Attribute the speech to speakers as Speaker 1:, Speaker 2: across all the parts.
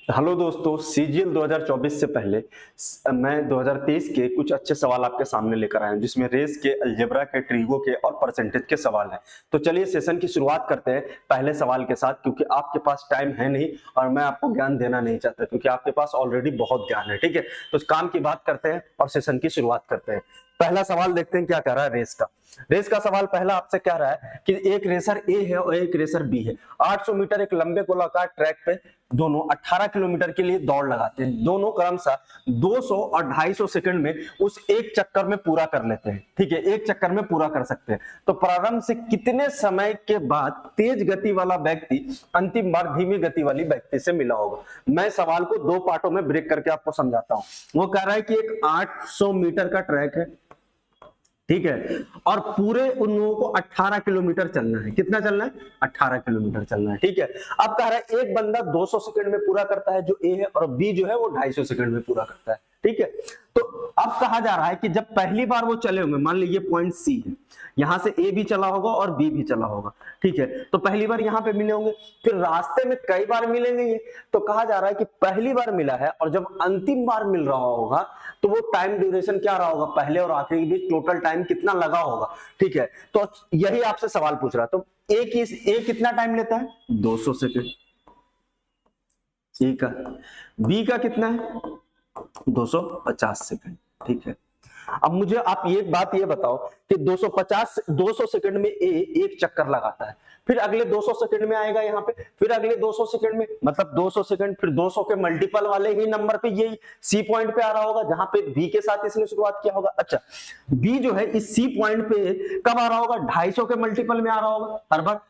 Speaker 1: Hello दोस्तों, CGL 2024 से पहले मैं 2023 के कुछ अच्छे सवाल आपके सामने लेकर आया हूं, जिसमें रेस के, अलजेब्रा के, ट्रिगो के और परसेंटेज के सवाल हैं। तो चलिए सेशन की शुरुआत करते हैं पहले सवाल के साथ, क्योंकि आपके पास टाइम है नहीं और मैं आपको ज्ञान देना नहीं चाहता, क्योंकि आपके पास ऑलरेडी बहुत ज्ञान है। ठीक है, तो काम की बात करते हैं और सेशन की शुरुआत करते हैं। पहला सवाल देखते हैं क्या कह रहा है रेस का। रेस का सवाल पहला आपसे कह रहा है कि एक रेसर ए है और एक रेसर बी है। 800 मीटर एक लंबे गोलाकार ट्रैक पे दोनों 18 किलोमीटर के लिए दौड़ लगाते हैं। दोनों क्रमशः 200 और 250 सेकंड में उस एक चक्कर में पूरा कर लेते हैं। ठीक है, एक चक्कर में पूरा कर सकते हैं। तो प्रारंभ से कितने समय के बाद तेज गति वाला व्यक्ति अंतिम बार धीमी गति वाली व्यक्ति से मिला होगा? मैं सवाल को दो पार्टों में ब्रेक करके आपको समझाता हूं। वो कह रहा है कि एक 800 मीटर का ट्रैक है, ठीक है, और पूरे उन लोगों को 18 किलोमीटर चलना है। कितना चलना है? 18 किलोमीटर चलना है। ठीक है, अब कह रहा है एक बंदा 200 सेकंड में पूरा करता है जो ए है, और बी जो है वो 250 सेकंड में पूरा करता है। ठीक है, तो अब कहा जा रहा है कि जब पहली बार वो चले होंगे, मान लीजिए पॉइंट सी है, यहां से ए भी चला होगा और बी भी चला होगा। ठीक है, तो पहली बार यहां पे मिले होंगे, फिर रास्ते में कई बार मिलेंगे ये। तो कहा जा रहा है कि पहली बार मिला है और जब अंतिम बार मिल रहा होगा तो वो टाइम ड्यूरेशन क्या रहा होगा, पहले और आखिरी के बीच टोटल टाइम कितना लगा होगा। ठीक है, तो यही आपसे सवाल पूछ रहा है। तो ए कितना टाइम लेता है? 200 सेकंड। ए का, बी का कितना है? 250 सेकंड। ठीक है, अब मुझे आप ये बात ये बताओ कि 200 सेकंड में ए एक चक्कर लगाता है, फिर अगले 200 सेकंड में आएगा यहाँ पे, फिर अगले 200 सेकंड में, मतलब 200 सेकंड, फिर 200 के मल्टीपल वाले ही नंबर पे ये सी पॉइंट पे आ रहा होगा, जहां पे बी के साथ इसने शुरुआत किया होगा। अच्छा, बी जो है इस सी पॉइंट पे कब आ रहा होगा? 250 के मल्टीपल में आ रहा होगा। हर बार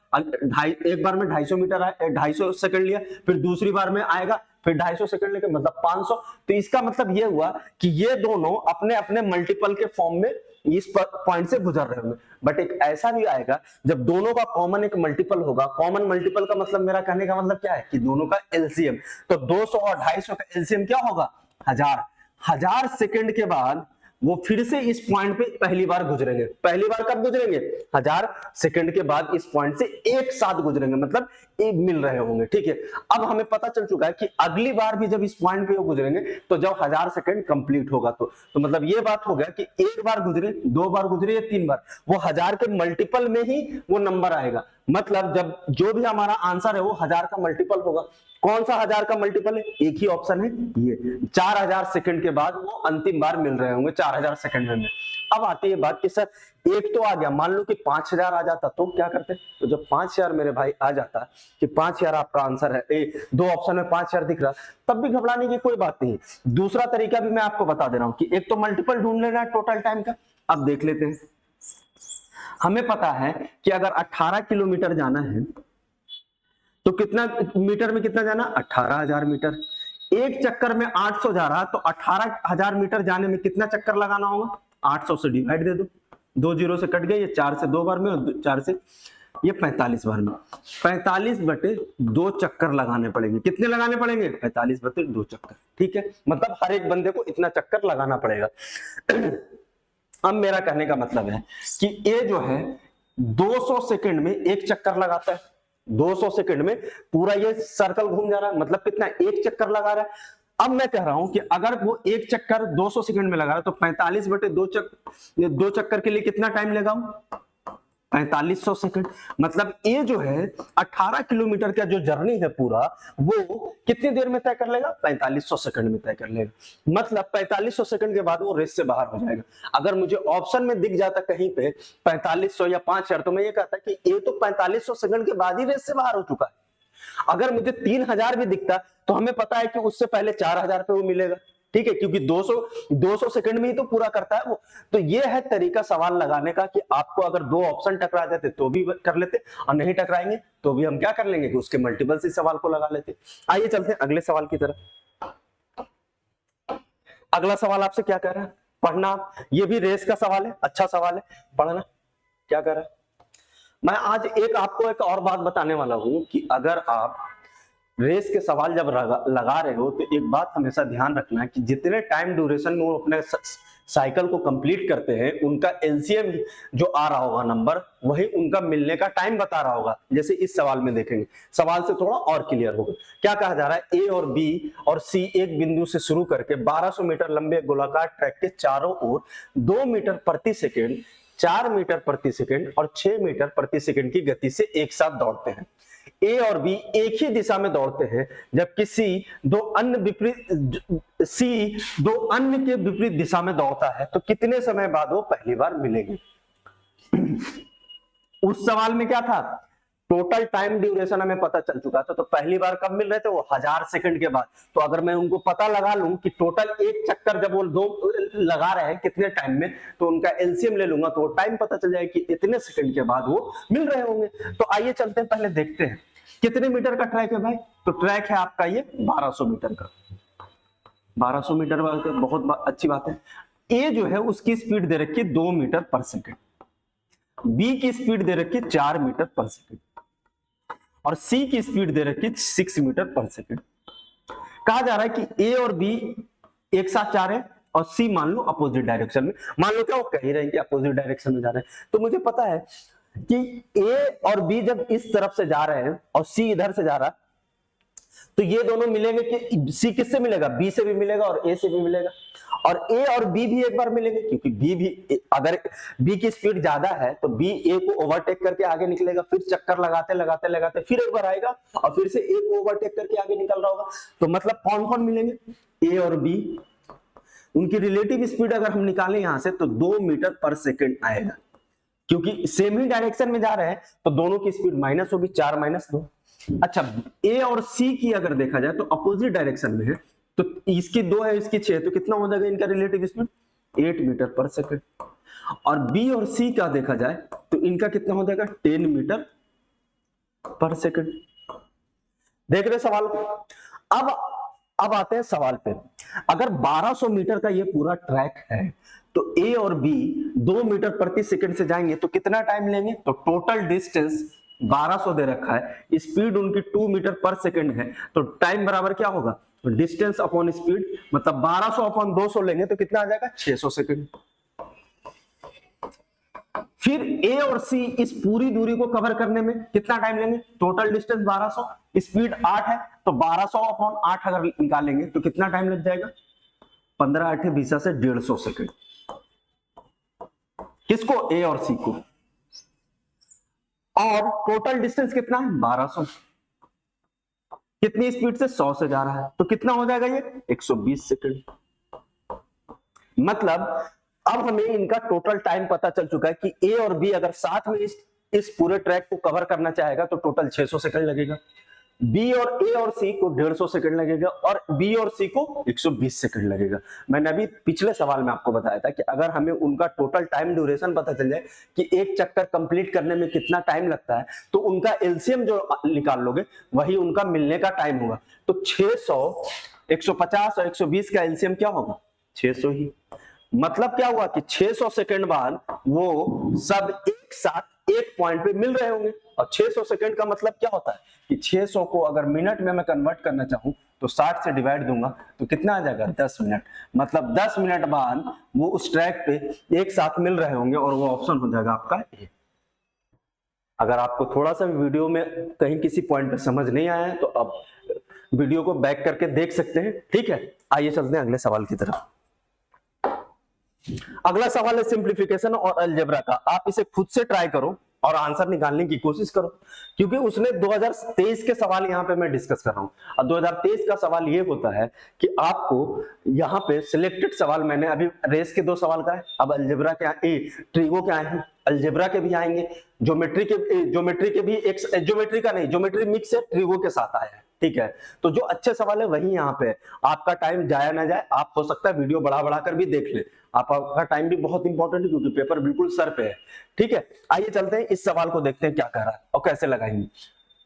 Speaker 1: एक बार में 250 मीटर आए, 250 सेकंड लिया, फिर दूसरी बार में आएगा, फिर 250 सेकंड लेके मतलब 500। तो इसका मतलब ये हुआ कि ये दोनों अपने अपने मल्टीपल के फॉर्म में इस पॉइंट से गुजर रहे होंगे। बट एक ऐसा भी आएगा जब दोनों का कॉमन एक मल्टीपल होगा। कॉमन मल्टीपल का मतलब, मेरा कहने का मतलब क्या है कि दोनों का एलसीएम। तो 200 और 250 का एलसीएम क्या होगा? 1000। 1000 सेकंड के बाद वो फिर से इस पॉइंट पे पहली बार गुजरेंगे। पहली बार कब गुजरेंगे? 1000 सेकंड के बाद इस पॉइंट से एक साथ गुजरेंगे, मतलब एक मिल रहे होंगे। ठीक है, अब हमें पता चल चुका है कि अगली बार भी जब इस पॉइंट पे वो गुजरेंगे तो जब 1000 सेकंड कंप्लीट होगा, तो मतलब ये बात हो गया कि एक बार गुजरे, दो बार गुजरे या तीन बार, वो 1000 के मल्टीपल में ही वो नंबर आएगा। मतलब जब जो भी हमारा आंसर है वो 1000 का मल्टीपल होगा। कौन सा 1000 का मल्टीपल है? एक ही ऑप्शन है ये। 4000 सेकंड के बाद वो अंतिम बार मिल रहे होंगे 4000 सेकंड में। अब आती है बात कि सर एक तो आ गया, मान लो कि 5000 आ जाता तो क्या करते? तो जब 5000 मेरे भाई आ जाता कि 5000 आपका आंसर है, दो ऑप्शन में 5000 दिख रहा, तब भी घबराने की कोई बात नहीं। दूसरा तरीका भी मैं आपको बता दे रहा हूं कि एक तो मल्टीपल ढूंढ लेना है टोटल टाइम का। अब देख लेते हैं, हमें पता है कि अगर 18 किलोमीटर जाना है तो कितना मीटर में कितना जाना? 18000 मीटर। एक चक्कर में 800 जा रहा, तो 18000 मीटर जाने में कितना चक्कर लगाना होगा? 800 से डिवाइड दे दो, दो जीरो से कट गए, ये 4 से दो बार में और 4 से ये 45 बार में। 45 बटे दो चक्कर लगाने पड़ेंगे। कितने लगाने पड़ेंगे? 45 बटे दो चक्कर। ठीक है, मतलब हर एक बंदे को इतना चक्कर लगाना पड़ेगा। अब मेरा कहने का मतलब है कि ये जो है 200 सेकंड में एक चक्कर लगाता है। 200 सेकंड में पूरा ये सर्कल घूम जा रहा है, मतलब कितना? एक चक्कर लगा रहा है। अब मैं कह रहा हूं कि अगर वो एक चक्कर 200 सेकंड में लगा रहा है तो 45 बटे दो चक्कर के लिए कितना टाइम लेगा? 4500 सेकंड। मतलब ये जो है 18 किलोमीटर का जो जर्नी है पूरा, वो कितनी देर में तय कर लेगा? 4500 सेकंड में तय कर लेगा। मतलब 4500 सेकंड के बाद वो रेस से बाहर हो जाएगा। अगर मुझे ऑप्शन में दिख जाता कहीं पे 4500 या 5000, तो मैं ये कहता कि ये तो 4500 सेकंड के बाद ही रेस से बाहर हो चुका है। अगर मुझे 3000 भी दिखता तो हमें पता है कि उससे पहले 4000 पे वो मिलेगा। ठीक है, क्योंकि 200 सेकंड में ही तो पूरा करता है वो। तो ये है तरीका सवाल लगाने का कि आपको अगर दो ऑप्शन टकरा जाते तो भी कर लेते, और नहीं टकराएंगे तो भी हम क्या कर लेंगे कि उसके मल्टीपल से सवाल को लगा लेते। आइए चलते हैं अगले सवाल की तरफ। अगला सवाल आपसे क्या कह रहा है? पढ़ना। ये भी रेस का सवाल है, अच्छा सवाल है, पढ़ना। क्या कह रहा है? मैं आज आपको एक और बात बताने वाला हूं कि अगर आप रेस के सवाल जब लगा रहे हो तो एक बात हमेशा ध्यान रखना है कि जितने टाइम ड्यूरेशन में वो अपने साइकिल को कंप्लीट करते हैं उनका एलसीएम जो आ रहा होगा नंबर, वही उनका मिलने का टाइम बता रहा होगा। जैसे इस सवाल में देखेंगे, सवाल से थोड़ा और क्लियर होगा। क्या कहा जा रहा है, ए और बी और सी एक बिंदु से शुरू करके 1200 मीटर लंबे गोलाकार ट्रैक के चारों ओर 2 मीटर प्रति सेकेंड, 4 मीटर प्रति सेकेंड और 6 मीटर प्रति सेकेंड की गति से एक साथ दौड़ते हैं। ए और बी एक ही दिशा में दौड़ते हैं, जबकि सी दो अन्य के विपरीत दिशा में दौड़ता है। तो कितने समय बाद वो पहली बार मिलेंगे? उस सवाल में क्या था, टोटल टाइम ड्यूरेशन हमें पता चल चुका था, तो पहली बार कब मिल रहे थे, वो 1000 सेकंड के बाद। तो अगर मैं उनको पता लगा लूं कि टोटल एक चक्कर जब वो दो लगा रहे हैं कितने टाइम में, तो उनका एलसीएम ले लूंगा तो वो टाइम पता चल जाएगा कि इतने सेकंड के बाद वो मिल रहे होंगे। तो आइए चलते हैं, पहले देखते हैं कितने मीटर का ट्रैक है भाई। तो ट्रैक है आपका ये 1200 मीटर का। 1200 मीटर बहुत अच्छी बात है। ए जो है उसकी स्पीड दे रखी है 2 मीटर पर सेकेंड, बी की स्पीड दे रखी है 4 मीटर पर सेकेंड और सी की स्पीड दे रखी है 6 मीटर पर सेकेंड। कहा जा रहा है कि ए और बी एक साथ जा रहे हैं और सी मान लो अपोजिट डायरेक्शन में। मान लो क्या वो कह ही रहे हैं कि अपोजिट डायरेक्शन में जा रहे हैं, तो मुझे पता है कि ए और बी जब इस तरफ से जा रहे हैं और सी इधर से जा रहा है, तो ये दोनों मिलेंगे कि सी किससे मिलेगा, बी से भी मिलेगा और ए से भी मिलेगा, और ए और बी भी एक बार मिलेंगे, क्योंकि बी भी, अगर बी की स्पीड ज्यादा है तो बी ए को ओवरटेक करके आगे निकलेगा, फिर चक्कर लगाते लगाते लगाते फिर एक बार आएगा और फिर से ए को ओवरटेक करके आगे निकल रहा होगा। तो मतलब कौन कौन मिलेंगे, ए और बी। उनकी रिलेटिव स्पीड अगर हम निकालें यहां से तो 2 मीटर पर सेकेंड आएगा, क्योंकि सेम ही डायरेक्शन में जा रहे हैं तो दोनों की स्पीड माइनस होगी, 4 - 2। अच्छा, ए और सी की अगर देखा जाए तो अपोजिट डायरेक्शन में है, तो इसकी 2 है इसकी 6 है, तो कितना हो जाएगा इनका रिलेटिव स्पीड, 8 मीटर पर सेकेंड। और बी और सी का देखा जाए तो इनका कितना हो जाएगा, 10 मीटर पर सेकेंड। देख रहे सवाल को। अब आते हैं सवाल पे। अगर 1200 मीटर का ये पूरा ट्रैक है तो ए और बी 2 मीटर प्रति सेकंड से जाएंगे तो कितना टाइम लेंगे, तो टोटल डिस्टेंस 1200 दे रखा है, स्पीड उनकी 2 मीटर पर सेकंड है, तो टाइम बराबर क्या होगा, तो डिस्टेंस अपॉन स्पीड, मतलब 1200 अपॉन 200 लेंगे तो कितना आ जाएगा, 600 सेकंड। फिर ए और सी इस पूरी दूरी को कवर करने में कितना टाइम लेंगे, टोटल डिस्टेंस 1200, स्पीड 8 है, तो 1200 अपॉन 8 अगर निकालेंगे तो कितना टाइम लग जाएगा, 15 8 20 से 150 सेकंड। किसको, ए और सी को। और टोटल डिस्टेंस कितना है, 1200, कितनी स्पीड से, 100 से जा रहा है, तो कितना हो जाएगा ये, 120 सेकंड। मतलब अब हमें इनका टोटल टाइम पता चल चुका है कि ए और बी अगर साथ में इस पूरे ट्रैक को कवर करना चाहेगा तो टोटल 600 सेकंड लगेगा, बी और ए और सी को 150 सेकंड लगेगा और बी और सी को 120 सेकंड लगेगा। मैंने अभी पिछले सवाल में आपको बताया था कि अगर हमें उनका टोटल टाइम ड्यूरेशन पता चल जाए कि एक चक्कर कंप्लीट करने में कितना टाइम लगता है, तो उनका एलसीएम जो निकाल लोगे वही उनका मिलने का टाइम होगा। तो 600, 150 और 120 का एलसीएम क्या होगा, 600 ही। मतलब क्या हुआ कि 600 सेकंड बाद वो सब एक साथ एक पॉइंट पे मिल रहे होंगे। और 600 सेकंड का मतलब क्या होता है कि 600 को अगर मिनट में मैं कन्वर्ट करना चाहूं तो 60 से डिवाइड दूंगा तो कितना आ जाएगा, 10 मिनट। मतलब 10 मिनट बाद वो उस ट्रैक पे एक साथ मिल रहे होंगे और वो ऑप्शन हो जाएगा आपका ए। अगर आपको थोड़ा सा वीडियो में कहीं किसी पॉइंट पे समझ नहीं आया है तो अब वीडियो को बैक करके देख सकते हैं, ठीक है। आइए चलते हैं अगले सवाल की तरफ। अगला सवाल है सिंप्लीफिकेशन और अलजेब्रा का। आप इसे खुद से ट्राई करो और आंसर निकालने की कोशिश करो, क्योंकि उसने 2023 के सवाल यहाँ पे मैं डिस्कस कर रहा हूँ। और 2023 का सवाल ये होता है कि आपको यहाँ पे सिलेक्टेड सवाल, मैंने अभी रेस के 2 सवाल का है, अब अलजेब्रा के ट्रिगो के आए हैं, अलजेब्रा के भी आएंगे, ज्योमेट्री के भी, एक ज्योमेट्री का नहीं, ज्योमेट्री मिक्स है, ट्रिगो के साथ आया है, ठीक है। तो जो अच्छे सवाल है वही यहाँ पे है। आपका टाइम जाया ना जाए, आप हो सकता है वीडियो बढ़ा कर भी देख ले, आपका टाइम भी बहुत इंपॉर्टेंट है क्योंकि पेपर बिल्कुल सर पे है, ठीक है। आइए चलते हैं, इस सवाल को देखते हैं क्या कह रहा है और कैसे लगाएंगे।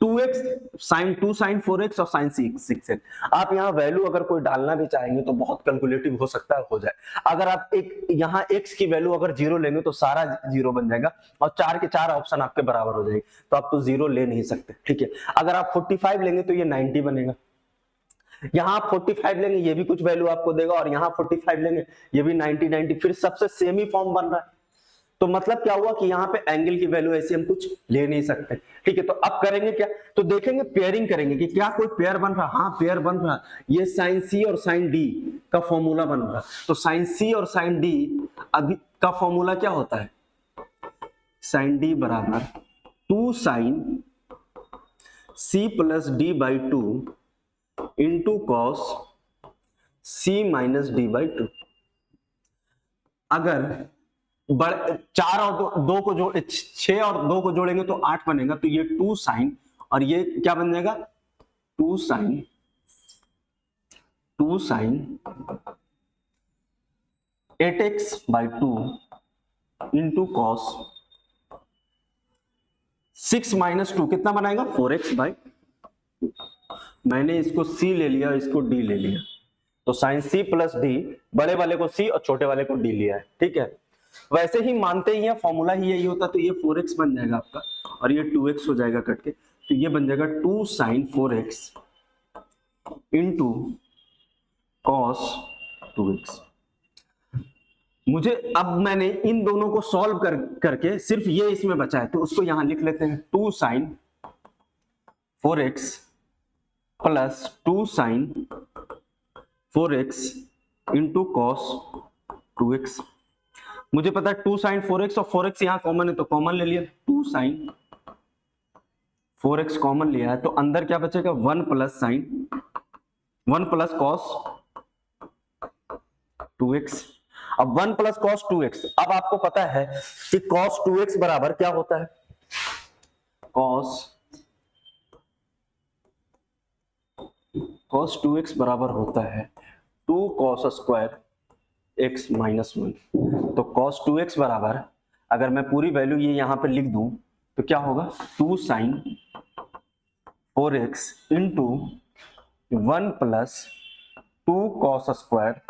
Speaker 1: 2x साइन 2 साइन 4x और साइन 6x। आप यहाँ वैल्यू अगर कोई डालना भी चाहेंगे तो बहुत कैलकुलेटिव हो सकता है, हो जाए। अगर आप एक यहाँ x की वैल्यू अगर 0 लेंगे तो सारा 0 बन जाएगा और 4 के 4 ऑप्शन आपके बराबर हो जाएंगे, तो आप तो 0 ले नहीं सकते, ठीक है। अगर आप 45 लेंगे तो ये 90 बनेगा, यहाँ आप 45 लेंगे ये भी कुछ वैल्यू आपको देगा, और यहाँ 45 लेंगे ये भी 90, फिर सबसे सेम ही फॉर्म बन रहा है। तो मतलब क्या हुआ कि यहाँ पे एंगल की वैल्यू ऐसे हम कुछ ले नहीं सकते, ठीक है। तो अब करेंगे क्या, तो देखेंगे पेयरिंग करेंगे कि क्या कोई पेयर बन रहा। हाँ पेयर बन रहा, ये साइन सी और साइन डी का फॉर्मूला बन रहा। तो साइन सी और साइन डी अभी का फॉर्मूला क्या होता है, साइन डी बराबर 2 sine C plus D by 2 into cos C minus D by 2। अगर 4 और 2 को जोड़ 6 और 2 को जोड़ेंगे तो 8 बनेगा, तो ये 2 साइन और ये क्या बन जाएगा 2 sine 8x by 2 into cos 6 minus 2 कितना बनाएगा 4x बाई, मैंने इसको c ले लिया इसको d ले लिया, तो साइन c प्लस डी, बड़े वाले को c और छोटे वाले को d लिया है, ठीक है। वैसे ही मानते ही है, फॉर्मूला ही यही होता, तो ये 4x बन जाएगा आपका और ये 2x हो जाएगा कट के, तो ये बन जाएगा 2 sine 4x into cos 2x। मुझे अब मैंने इन दोनों को सॉल्व करके सिर्फ ये इसमें बचा है, तो उसको यहां लिख लेते हैं 2 sine 4x plus 2 sine 4x into cos 2x। मुझे पता है 2 साइन 4x और 4x यहां कॉमन है तो कॉमन ले लिया, 2 साइन 4x कॉमन लिया है, तो अंदर क्या बचेगा 1 plus sign 1 plus cos 2x। अब 1 प्लस कॉस 2x, अब आपको पता है कि कॉस 2x बराबर क्या होता है, कॉस 2x बराबर होता है 2 कॉस स्क्वायर x माइनस 1। तो कॉस 2x बराबर, अगर मैं पूरी वैल्यू ये यहां पे लिख दूं तो क्या होगा 2 sine 4x into 1 plus 2 cos square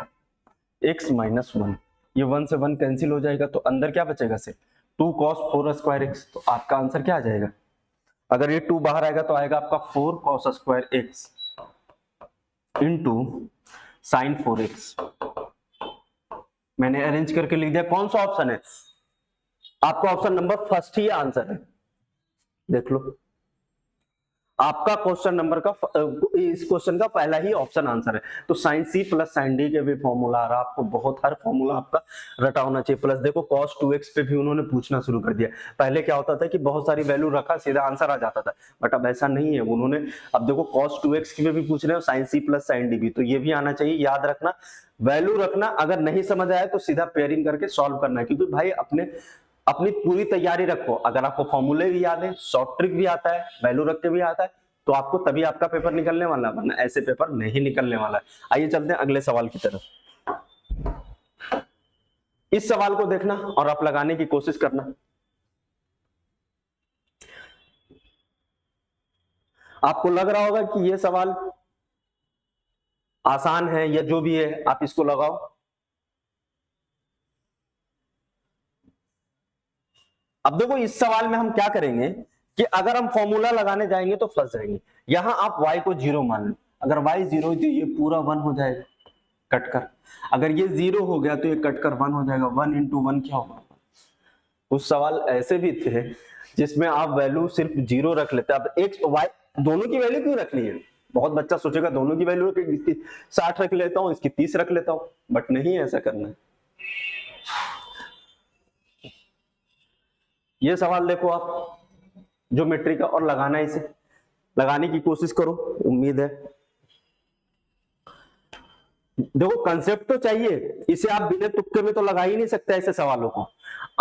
Speaker 1: x minus 1। ये 1 से 1 कैंसिल हो जाएगा, तो अंदर क्या बचेगा सिर्फ 2 कॉस 4 स्क्वायर x। तो आपका आंसर क्या आ जाएगा, अगर ये 2 बाहर आएगा तो आएगा आपका 4 cos square x into sine 4x। मैंने अरेंज करके लिख दिया। कौन सा ऑप्शन है, आपका ऑप्शन नंबर फर्स्ट ही आंसर है, देख लो आपका क्वेश्चन नंबर का इस क्वेश्चन का पहला ही ऑप्शन आंसर है। तो sine C plus sine D के भी फॉर्मूला आ रहा, आपको बहुत हर फॉर्मूला आपका रटा होना चाहिए। प्लस देखो cos 2x पे भी उन्होंने पूछना शुरू कर दिया। पहले क्या होता था कि बहुत सारी वैल्यू रखा सीधा आंसर आ जाता था, बट अब ऐसा नहीं है। उन्होंने अब देखो cos 2x की भी पूछ रहे हो, sine C plus sine D भी, तो ये भी आना चाहिए। याद रखना, वैल्यू रखना, अगर नहीं समझ आया तो सीधा पेयरिंग करके सॉल्व करना है, क्योंकि भाई अपनी पूरी तैयारी रखो। अगर आपको फॉर्मूले भी याद है, शॉर्ट ट्रिक भी आता है, वैल्यू रख के भी आता है, तो आपको तभी आपका पेपर निकलने वाला है, वरना ऐसे पेपर नहीं निकलने वाला है। आइए चलते हैं अगले सवाल की तरफ। इस सवाल को देखना और आप लगाने की कोशिश करना। आपको लग रहा होगा कि ये सवाल आसान है या जो भी है, आप इसको लगाओ। अब देखो इस सवाल में हम क्या करेंगे कि अगर हम फॉर्मूला लगाने जाएंगे तो फंस जाएंगे। यहां आप y को 0 मान लो, अगर y 0 है तो ये पूरा 1 हो जाएगा कटकर, अगर ये 0 हो गया तो ये कटकर 1 हो जाएगा। 1 इंटू 1 क्या होगा। कुछ सवाल ऐसे भी थे जिसमें आप वैल्यू सिर्फ 0 रख लेते। अब x y दोनों की वैल्यू क्यों रखनी है, बहुत बच्चा सोचेगा दोनों की वैल्यू इसकी 60 रख लेता हूं, इसकी 30 रख लेता हूं, बट नहीं ऐसा करना है। ये सवाल देखो आप ज्योमेट्री का, और लगाना है, इसे लगाने की कोशिश करो, उम्मीद है। देखो कंसेप्ट तो चाहिए, इसे आप बिना तुक्के में तो लगा ही नहीं सकते। ऐसे सवालों को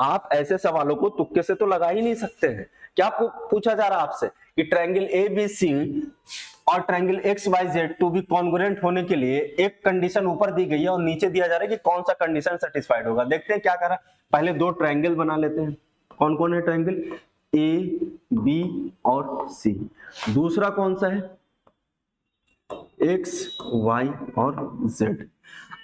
Speaker 1: आप ऐसे सवालों को तुक्के से तो लगा ही नहीं सकते हैं। क्या पूछा जा रहा है आपसे कि ट्रायंगल ABC और triangle XYZ to be congruent होने के लिए एक कंडीशन ऊपर दी गई है और नीचे दिया जा रहा है कि कौन सा कंडीशन सेटिस्फाइड होगा। देखते हैं क्या करा, पहले दो ट्रायंगल बना लेते हैं। कौन कौन है ट्रायंगल, ए बी और सी। दूसरा कौन सा है, एक्स वाई और जेड।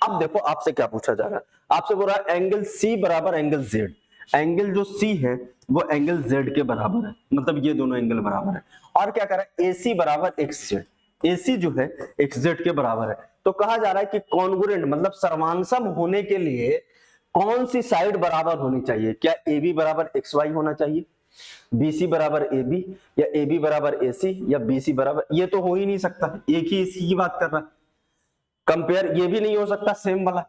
Speaker 1: अब देखो आपसे क्या पूछा जा रहा है, आपसे बोल रहा है एंगल सी बराबर एंगल जेड। एंगल जो सी है वो एंगल जेड के बराबर है, मतलब ये दोनों एंगल बराबर है। और क्या कर रहा है, एसी बराबर एक्स जेड, एसी जो है एक्स जेड के बराबर है। तो कहा जा रहा है कि कॉन्ग्रुएंट मतलब सर्वांसम होने के लिए कौन सी साइड बराबर होनी चाहिए, क्या ए बी बराबर एक्स वाई होना चाहिए, बीसी बराबर ए बी, या ए बी बराबर ए सी, या बीसी बराबर, ये तो हो ही नहीं सकता, एक ही इसी की बात कर रहा है। कंपेयर ये भी नहीं हो सकता सेम वाला,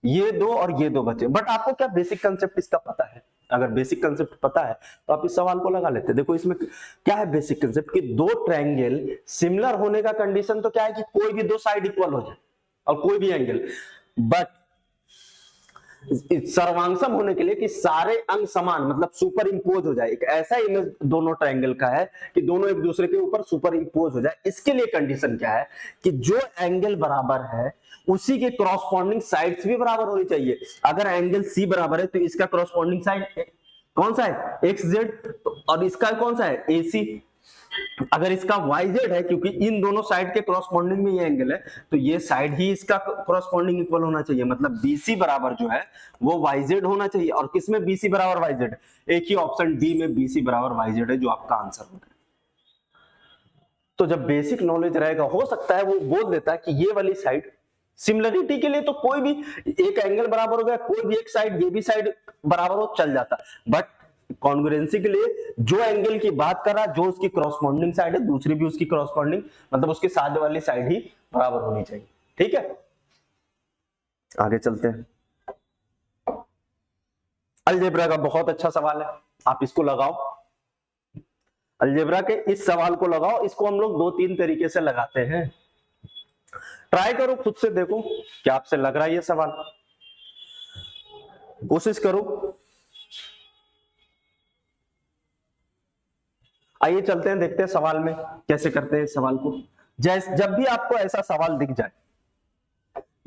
Speaker 1: ये दो और ये दो बचे। बट आपको क्या बेसिक कंसेप्ट इसका पता है, अगर बेसिक कंसेप्ट पता है तो आप इस सवाल को लगा लेते। देखो इसमें क्या है बेसिक कंसेप्ट कि दो ट्रायंगल सिमिलर होने का कंडीशन तो क्या है कि कोई भी दो साइड इक्वल हो जाए और कोई भी एंगल, बट सर्वांगसम होने के लिए कि सारे अंग समान मतलब सुपर इंपोज हो जाए, एक ऐसा इमेज दोनों ट्रायंगल का है कि दोनों एक दूसरे के ऊपर सुपर इंपोज हो जाए। इसके लिए कंडीशन क्या है कि जो एंगल बराबर है उसी के कॉरस्पॉन्डिंग साइड्स भी बराबर होनी चाहिए। अगर एंगल सी बराबर है तो इसका कॉरस्पॉन्डिंग साइड कौन सा है, एक्स जेड, और इसका कौन सा है, ए सी। अगर इसका YZ है, क्योंकि इन दोनों साइड के कॉरस्पॉन्डिंग में ये एंगल है, तो ये साइड ही इसका कॉरस्पॉन्डिंग इक्वल होना चाहिए, मतलब BC बराबर जो है वो YZ होना चाहिए। और किसमें BC बराबर YZ, एक ही ऑप्शन डी में BC बराबर YZ है जो आपका आंसर होगा। तो जब बेसिक नॉलेज रहेगा, हो सकता है वो बोल देता है कि ये वाली साइड सिमिलरिटी के लिए तो कोई भी एक एंगल बराबर हो गया, कोई भी एक साइड, ये भी साइड बराबर हो चल जाता, बट कॉन्ग्रुएंसी के लिए जो एंगल की बात कर रहा है, जो उसकी कॉरस्पॉन्डिंग साइड है, दूसरी भी उसकी कॉरस्पॉन्डिंग मतलब उसके साथ वाली साइड ही बराबर होनी चाहिए। ठीक है, आगे चलते हैं। अलजेब्रा का बहुत अच्छा सवाल है, आप इसको लगाओ, अलजेब्रा के इस सवाल को लगाओ। इसको हम लोग 2-3 तरीके से लगाते हैं, ट्राई करो खुद से, देखो क्या आपसे लग रहा है ये सवाल, कोशिश करो। आइए चलते हैं, देखते हैं सवाल में कैसे करते हैं इस सवाल को। जब भी आपको ऐसा सवाल दिख जाए,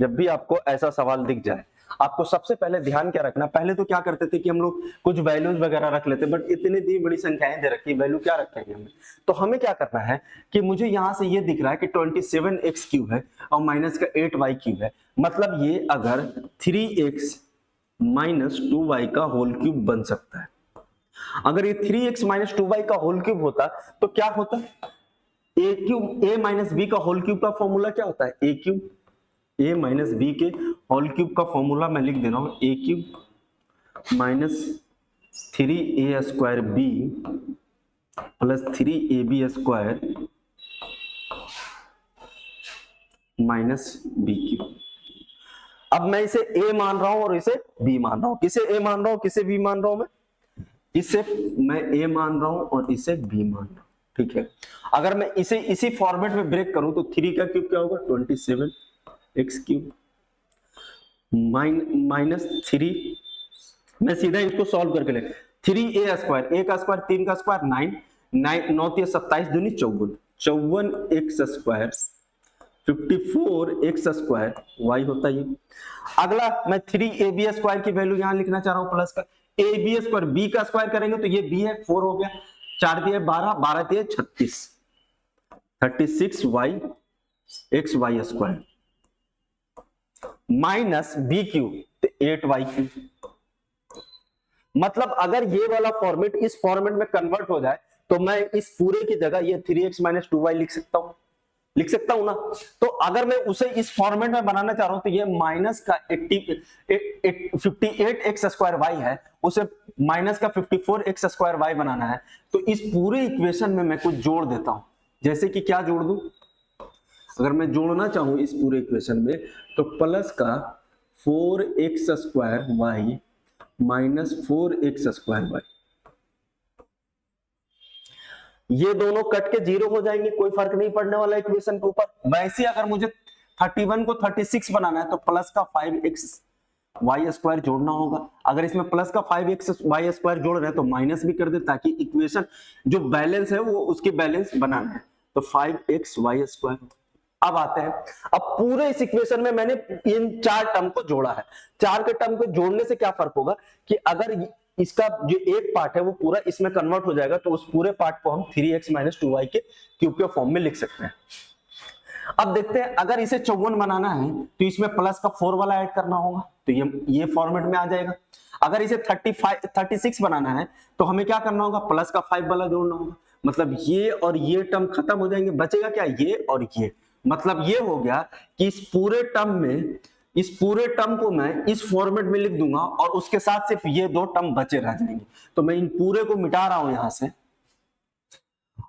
Speaker 1: जब भी आपको ऐसा सवाल दिख जाए, आपको सबसे पहले ध्यान क्या रखना, पहले तो क्या करते थे कि हम लोग कुछ वैल्यूज वगैरह रख लेते, बट इतनी दी बड़ी संख्याएं दे रखी, वैल्यू क्या रखेंगे हमें। तो हमें क्या करना है कि मुझे यहां से ये दिख रहा है कि 27x क्यूब है और माइनस का 8y क्यूब है, मतलब ये अगर 3x माइनस 2y का होल क्यूब बन सकता है। अगर ये 3x माइनस 2y का होल क्यूब होता तो क्या होता, A cube A minus B का होल क्यूब का फॉर्मूला क्या होता है, A cube, A minus B के होल क्यूब का फॉर्मूला मैं लिख दे रहा हूं, A cube minus 3a square B plus 3ab square minus B cube. अब मैं इसे a मान रहा हूं और इसे b मान रहा हूं, किसे a मान रहा हूं किसे b मान रहा हूं, इसे मैं a मान रहा हूं और इसे b मान रहा हूं। ठीक है, अगर मैं इसे इसी फॉर्मेट में ब्रेक करूं तो 3 का क्यूब क्या होगा 27x क्यूब माइनस 3, मैं सीधा इसको सॉल्व करके ले 3a स्क्वायर, a का स्क्वायर 3 का स्क्वायर 9 9 27 दूनी 54, 54x square 54x square y होता है। अगला मैं 3ab स्क्वायर की वैल्यू यहां लिखना चाह रहा हूं, प्लस का ab स्क्वायर b का स्क्वायर करेंगे तो ये b है 4 हो गया, 4 दिए 12, 12 दिए 36, 36y x y square minus B cube 8y cube. मतलब अगर ये वाला फॉर्मेट इस फॉर्मेट में कन्वर्ट हो जाए तो मैं इस पूरे की जगह ये 3x माइनस 2y लिख सकता हूं ना। तो अगर मैं उसे इस फॉर्मेट में बनाना चाह रहा हूं तो ये माइनस का 58x स्क्वायर y है, उसे माइनस का 54x स्क्वायर y बनाना है। तो इस पूरे इक्वेशन में मैं कुछ जोड़ देता हूं, जैसे कि क्या जोड़ दूं, अगर मैं जोड़ना चाहूं इस पूरे इक्वेशन में तो प्लस का 4x square y minus 4x square y, ये दोनों कट के 0 हो जाएंगे, कोई फर्क नहीं पड़ने वाला इक्वेशन के ऊपर। वैसे अगर मुझे 31 को 36 बनाना है तो प्लस का 5x y स्क्वायर जोड़ना होगा। अगर इसमें प्लस का 5x y स्क्वायर जोड़ रहे हैं तो माइनस भी कर दे, ताकि इक्वेशन जो बैलेंस है वो उसके बैलेंस बनाना है, तो 5x y स्क्वायर। अब आते हैं, अब पूरे इस इक्वेशन में मैंने इन 4 टर्म को जोड़ा है, 4 के टर्म को जोड़ने से क्या फर्क होगा कि अगर इसका जो एक पार्ट है वो पूरा इसमें कन्वर्ट हो जाएगा, तो उस पूरे पार्ट को हम 3x माइनस 2y के क्यूब के फॉर्म में लिख सकते हैं। अब देखते हैं अगर इसे 54 बनाना है तो इसमें प्लस का 4 वाला ऐड करना होगा, तो ये फॉर्मेट में आ जाएगा। अगर इसे 36 बनाना है तो हमें क्या करना होगा, प्लस का 5 वाला जोड़ना होगा। मतलब ये और ये टर्म खत्म हो जाएंगे, बचेगा क्या, ये और ये। मतलब ये हो गया कि इस पूरे टर्म को मैं इस फॉर्मेट में लिख दूंगा और उसके साथ सिर्फ ये दो टर्म बचे रह जाएंगे। तो मैं इन पूरे को मिटा रहा हूं यहां से,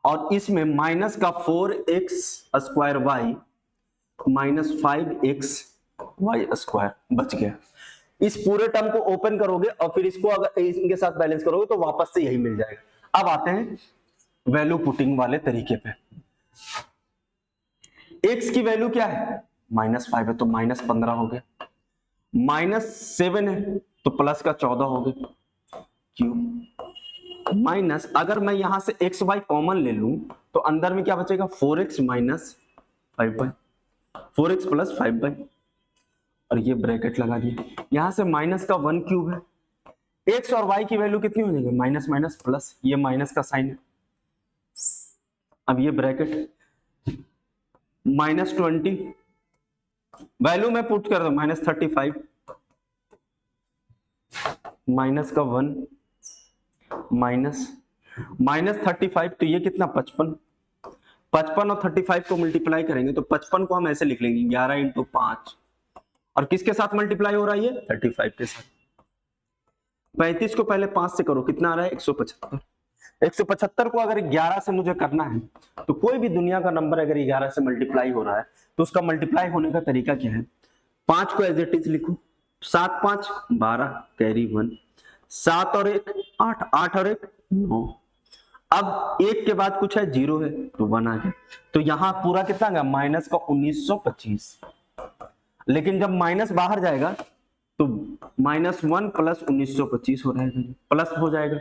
Speaker 1: और इसमें माइनस का 4x square Y minus 5x Y square बच गया। इस पूरे टर्म को ओपन करोगे और फिर इसको अगर इनके साथ बैलेंस करोगे तो वापस से यही मिल जाएगा। अब आते हैं वैल्यू पुटिंग वाले तरीके पे। x की वैल्यू क्या है, -5 है तो -15 हो गया, -7 है तो प्लस का 14 हो गया क्यूब, माइनस अगर मैं यहां से एक्स वाई कॉमन ले लूं तो अंदर में क्या बचेगा, 4x minus 5y, 4x plus 5y, और ये ब्रैकेट लगा दिया। यहां से माइनस का 1 क्यूब है, x और y की वैल्यू कितनी हो जाएगी, माइनस माइनस प्लस, ये माइनस का साइन है। अब ये ब्रैकेट -20, वैल्यू में पुट कर दो -35, माइनस का 1 माइनस 35, तो ये कितना 55 और 35 को मल्टीप्लाई करेंगे तो 55 को हम ऐसे लिख लेंगे 11 इंटू 5, और किसके साथ मल्टीप्लाई हो रहा है ये 35 के साथ। 35 को पहले 5 से करो, कितना आ रहा है 175। 175 को अगर 11 से मुझे करना है तो कोई भी दुनिया का नंबर अगर 11 से मल्टीप्लाई हो रहा है तो उसका मल्टीप्लाई होने का तरीका क्या है, 5 को एज इट इज लिखो, 7 5 12 कैरी 1, 7 और 1 8, 8 और 1 9, अब 1 के बाद कुछ है 0 है तो 1 आ गया, तो यहां पूरा कितना गया माइनस का 1925। लेकिन जब माइनस बाहर जाएगा तो -1 प्लस 1925 हो रहेगा, प्लस हो जाएगा,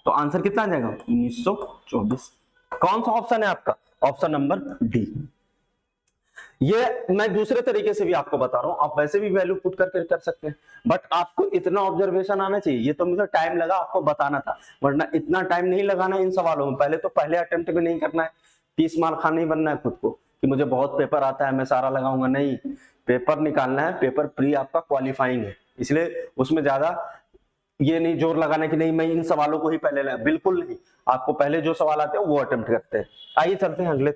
Speaker 1: तो आंसर कितना आ जाएगा 1924। कौन सा ऑप्शन है आपका, ऑप्शन नंबर डी। ये मैं दूसरे तरीके से भी आपको बता रहा हूं, आप वैसे भी वैल्यू पुट करके कर सकते हैं, बट आपको इतना ऑब्जर्वेशन आना चाहिए। ये तो मुझे टाइम लगा आपको बताना था, वरना इतना टाइम नहीं लगाना इन सवालों में। पहले अटेम्प्ट में नहीं करना है, 30 मार्क खान नहीं बनना है खुद को कि मुझे बहुत पेपर आता है मैं सारा लगाऊंगा, नहीं। पेपर निकालना है, पेपर प्री आपका क्वालिफाइंग है, इसलिए उसमें ज्यादा ये नहीं जोर लगाना कि नहीं मैं इन सवालों को ही पहले ले, बिल्कुल नहीं। आपको पहले जो सवाल आते हैं वो अटेम्प्ट करते हैं। आइए चलते हैं अगले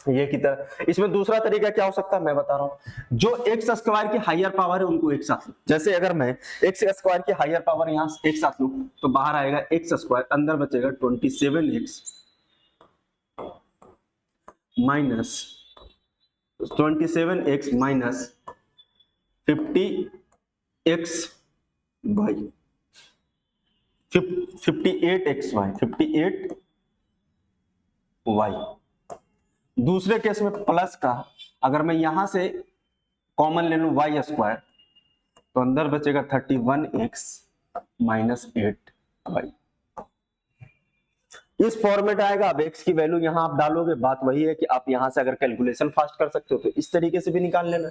Speaker 1: ये की तरह। इसमें दूसरा तरीका क्या हो सकता है मैं बता रहा हूं, जो एक्स स्क्वायर की हायर पावर है उनको एक साथ लो। जैसे अगर मैं एक्स स्क्वायर की हायर पावर यहां एक साथ लूं तो बाहर आएगा एक्स स्क्वायर, अंदर बचेगा 27x minus 27x minus 50x Y 58x Y 58y। दूसरे केस में प्लस का अगर मैं यहां से कॉमन ले लूं वाई स्क्वायर तो अंदर बचेगा 31x माइनस 8y। इस फॉर्मेट आएगा। अब x की वैल्यू यहां आप डालोगे, बात वही है कि आप यहां से अगर कैलकुलेशन फास्ट कर सकते हो तो इस तरीके से भी निकाल लेना,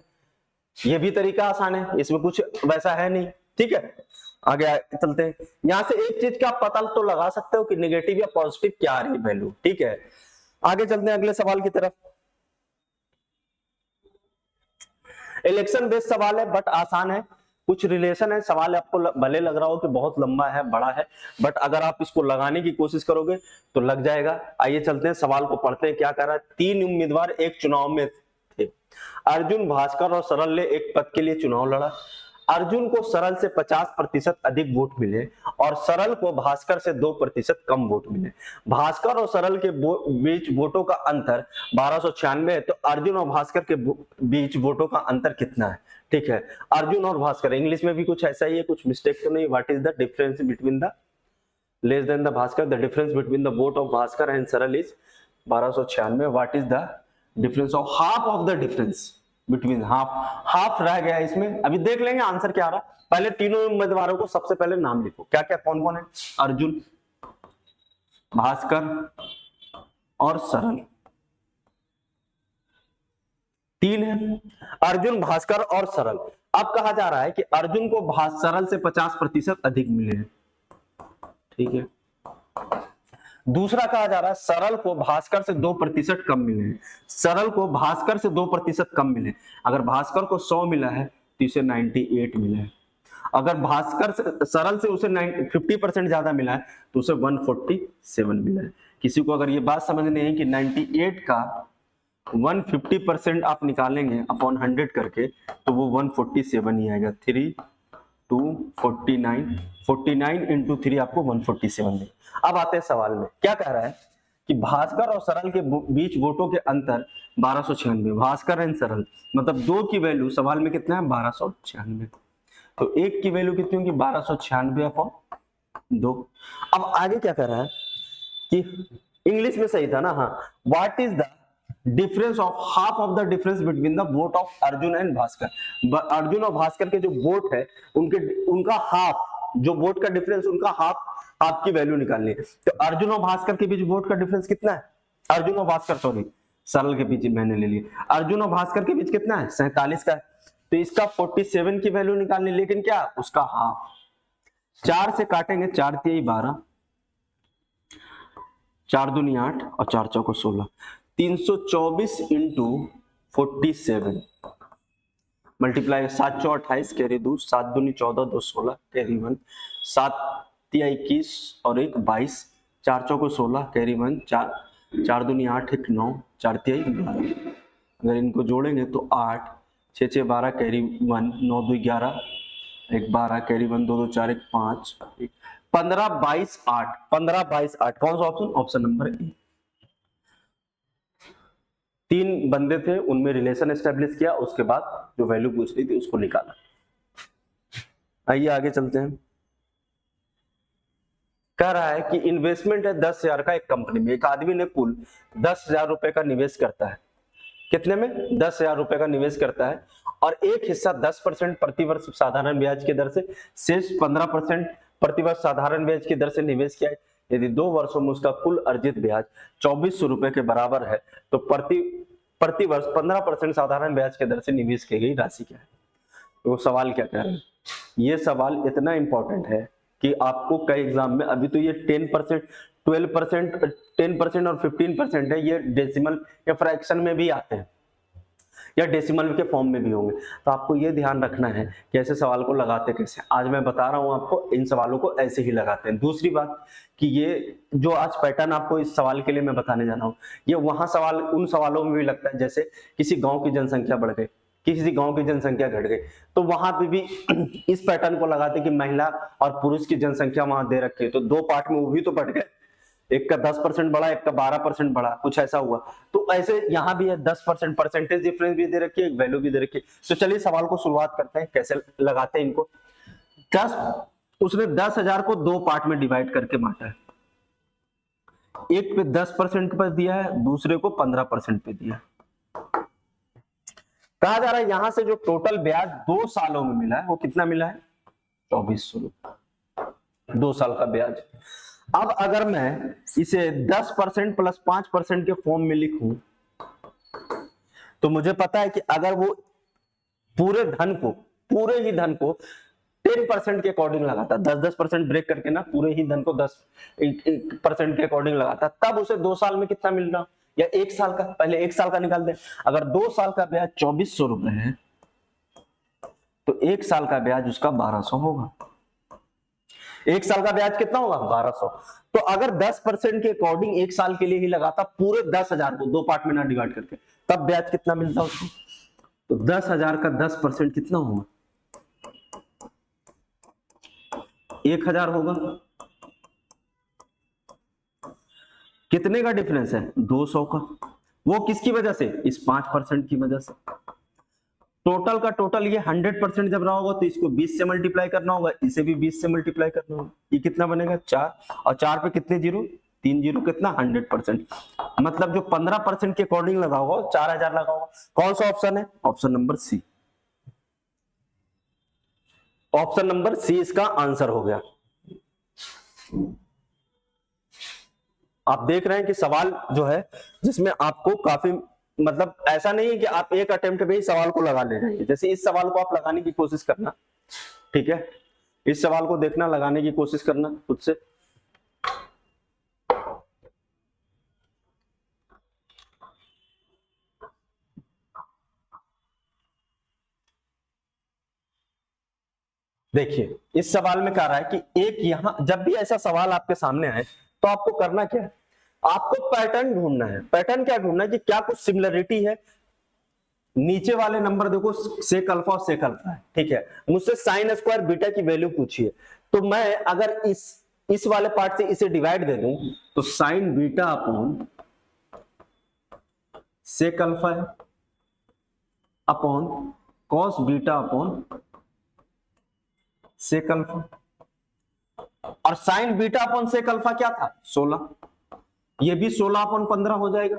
Speaker 1: ये भी तरीका आसान है, इसमें कुछ वैसा है नहीं। ठीक है, आगे चलते हैं। यहां से एक चीज का आप पता तो लगा सकते हो कि नेगेटिव या पॉजिटिव क्या आ रही है वैल्यू। ठीक है, आगे चलते हैं अगले सवाल की तरफ। इलेक्शन बेस्ड सवाल है बट आसान है, कुछ रिलेशन है सवाल, आपको भले लग रहा हो कि बहुत लंबा है बड़ा है, बट अगर आप इसको लगाने की कोशिश करोगे तो लग जाएगा। आइए चलते हैं सवाल को पढ़ते हैं क्या कह रहा है। 3 उम्मीदवार एक चुनाव में थे, अर्जुन, भास्कर और सरल ने एक पद के लिए चुनाव लड़ा। अर्जुन को सरल से 50% अधिक वोट मिले और सरल को भास्कर से 2% कम वोट मिले। भास्कर और सरल के बीच वोटों का अंतर 1296 है, तो अर्जुन और भास्कर के बीच वोटों का अंतर कितना है। ठीक है, अर्जुन और भास्कर, इंग्लिश में भी कुछ ऐसा ही है, कुछ मिस्टेक तो नहीं। What is the difference between the less than the Bhaskar, the difference between the vote of Bhaskar and Saral is 1296। What is the difference of half of the difference between, half रह गया इसमें, अभी देख लेंगे आंसर क्या आ रहा। पहले तीनों उम्मीदवारों को सबसे पहले नाम लिखो, क्या क्या कौन कौन है, अर्जुन, भास्कर और सरल। 3 है, अर्जुन, भास्कर और सरल। अब कहा जा रहा है कि अर्जुन को सरल से 50% अधिक मिले हैं। ठीक है। दूसरा कहा जा रहा है सरल को भास्कर से 2% कम मिले। सरल को भास्कर से 2% कम मिले। अगर भास्कर को 100 मिला है तो इसे 98 मिला है। अगर भास्कर से सरल से उसे 50% ज्यादा मिला है तो उसे 147 मिला है। किसी को अगर ये बात समझनी है कि 98 का 150% आप निकालेंगे अपॉन 100 करके तो वो 147 ही आएगा। 3 2 49 49 इंटू 3 आपको 147 दे। अब आते हैं सवाल में, क्या कह रहा है कि भास्कर और सरल के बीच वोटों के अंतर 1296। भास्कर एंड सरल मतलब दो की वैल्यू सवाल में कितना है 1296, तो एक की वैल्यू कितनी होगी 1296 अपॉन 2। अब आगे क्या कह रहा है कि इंग्लिश में सही था ना, हाँ, what is the difference of half of the difference between the vote of Arjun and Bhaskar. Arjun और भास्कर के जो वोट है उनका हाफ, जो वोट का डिफरेंस उनका हाफ की वैल्यू निकालनी है। तो अर्जुन और भास्कर के बीच वोट का डिफरेंस कितना है, अर्जुन और भास्कर सॉरी सरल के बीच मैंने ले लिया, अर्जुन और भास्कर के बीच कितना है 47 का है। तो इसका 47 की वैल्यू निकालनी, लेकिन क्या उसका हाफ। 4 से काटेंगे 4 3 12, 4 दूनी 8 और 4 चौको 16, 324 इंटू 47 मल्टीप्लाई 7 चौ 28 कैरी 2, 7 दूनी 14 2 16 कैरी 1, 7 तिया 21 और 1 22, 4 चौको 16 कैरी 1, 4 दूनी 8 1 9, 4 तिया 12। अगर इनको जोड़ेंगे तो 8 6 6 12 कैरी 1, 9 2 11 1 12 कैरी 1 2 2 4 1 5 15 22 8 15 22 8। कौन सा ऑप्शन, ऑप्शन नंबर ए। 3 बंदे थे उनमें रिलेशन एस्टेब्लिश किया, उसके बाद जो वैल्यू पूछ रही थी उसको निकाला। आइए आगे चलते हैं। कह रहा है कि इन्वेस्टमेंट है 10,000 का एक कंपनी में। एक आदमी ने कुल 10,000 रुपए का निवेश करता है। कितने में 10,000 रुपए का निवेश करता है और एक हिस्सा 10% प्रतिवर्ष साधारण ब्याज की दर से, शेष 15% प्रतिवर्ष साधारण ब्याज की दर से निवेश किया है। यदि 2 वर्षों में उसका कुल अर्जित ब्याज 2400 रुपए के बराबर है तो प्रतिवर्ष 15% साधारण ब्याज की दर से निवेश की गई राशि क्या है। तो सवाल क्या कह रहे हैं, ये सवाल इतना इंपॉर्टेंट है कि आपको कई एग्जाम में, अभी तो ये 10%, 12%, 10% और 15% है, ये डेसिमल या फ्रैक्शन में भी आते हैं या डेसिमल के फॉर्म में भी होंगे। तो आपको ये ध्यान रखना है कि ऐसे सवाल को लगाते कैसे। आज मैं बता रहा हूं आपको, इन सवालों को ऐसे ही लगाते हैं। दूसरी बात कि ये जो आज पैटर्न आपको इस सवाल के लिए मैं बताने जा रहा हूँ, ये वहां सवाल उन सवालों में भी लगता है, जैसे किसी गांव की जनसंख्या बढ़ गई, किसी गांव की जनसंख्या घट गई, तो वहां पे भी इस पैटर्न को लगाते कि महिला और पुरुष की जनसंख्या वहां दे रखी है, तो 2 पार्ट में वो भी तो बढ़ गए, एक का 10% बढ़ा, एक का 12% बढ़ा, कुछ ऐसा हुआ। तो ऐसे यहाँ भी है 10% परसेंटेज डिफरेंस भी दे रखी है, एक वैल्यू भी दे रखी है। तो चलिए सवाल को शुरुआत करते हैं, कैसे लगाते हैं इनको। 10 उसने 10,000 को 2 पार्ट में डिवाइड करके बांटा है। एक पे 10% पर दिया है, दूसरे को 15% पे दिया है। कहा जा रहा है यहां से जो टोटल ब्याज 2 सालों में मिला है वो कितना मिला है 2400 रुपए, 2 साल का ब्याज। अब अगर मैं इसे 10% प्लस 5% के फॉर्म में लिखूं तो मुझे पता है कि अगर वो पूरे ही धन को 10% के अकॉर्डिंग लगाता, 10% ब्रेक करके ना पूरे ही धन को 10% के अकॉर्डिंग लगाता, तब उसे 2 साल में कितना मिल रहा या 1 साल का, पहले 1 साल का निकाल दे। अगर 2 साल का ब्याज 2400 रुपए है तो 1 साल का ब्याज उसका 1200 होगा। 1 साल का ब्याज कितना होगा 1200। तो अगर 10% के अकॉर्डिंग 1 साल के लिए ही लगाता पूरे 10,000 को 2 पार्ट में ना डिवाइड करके, तब ब्याज कितना मिलता उसको। तो 10,000 का 10% कितना होगा 1,000 होगा। कितने का डिफरेंस है 200 का। वो किसकी वजह से, इस 5% की वजह से। टोटल का टोटल ये 100% जब रहा होगा तो इसको 20 से मल्टीप्लाई करना होगा, इसे भी 20 से मल्टीप्लाई करना होगा। ये कितना बनेगा 4 और 4 पे कितने जीरो, 3 जीरो, कितना 100%। मतलब जो 15% के अकॉर्डिंग लगा होगा 4,000 लगा होगा। कौन सा ऑप्शन है, option number C. Option number C इसका आंसर हो गया। आप देख रहे हैं कि सवाल जो है जिसमें आपको काफी, मतलब ऐसा नहीं है कि आप एक अटेम्प्ट में ही सवाल को लगा ले जाएंगे। जैसे इस सवाल को आप लगाने की कोशिश करना, ठीक है, इस सवाल को देखना, लगाने की कोशिश करना खुद से। देखिए इस सवाल में कह रहा है कि एक यहां, जब भी ऐसा सवाल आपके सामने आए तो आपको करना क्या है, आपको पैटर्न ढूंढना है। पैटर्न क्या ढूंढना है कि क्या कुछ सिमिलरिटी है। नीचे वाले नंबर देखो सेक अल्फा और सेक अल्फा है, ठीक है। मुझसे साइन स्क्वायर बीटा की वैल्यू पूछिए, तो मैं अगर इस वाले पार्ट से इसे डिवाइड दे दूं तो sine beta upon sec alpha है upon cos beta upon sec alpha, और sine beta upon sec alpha क्या था 16, ये भी 16/15 हो जाएगा।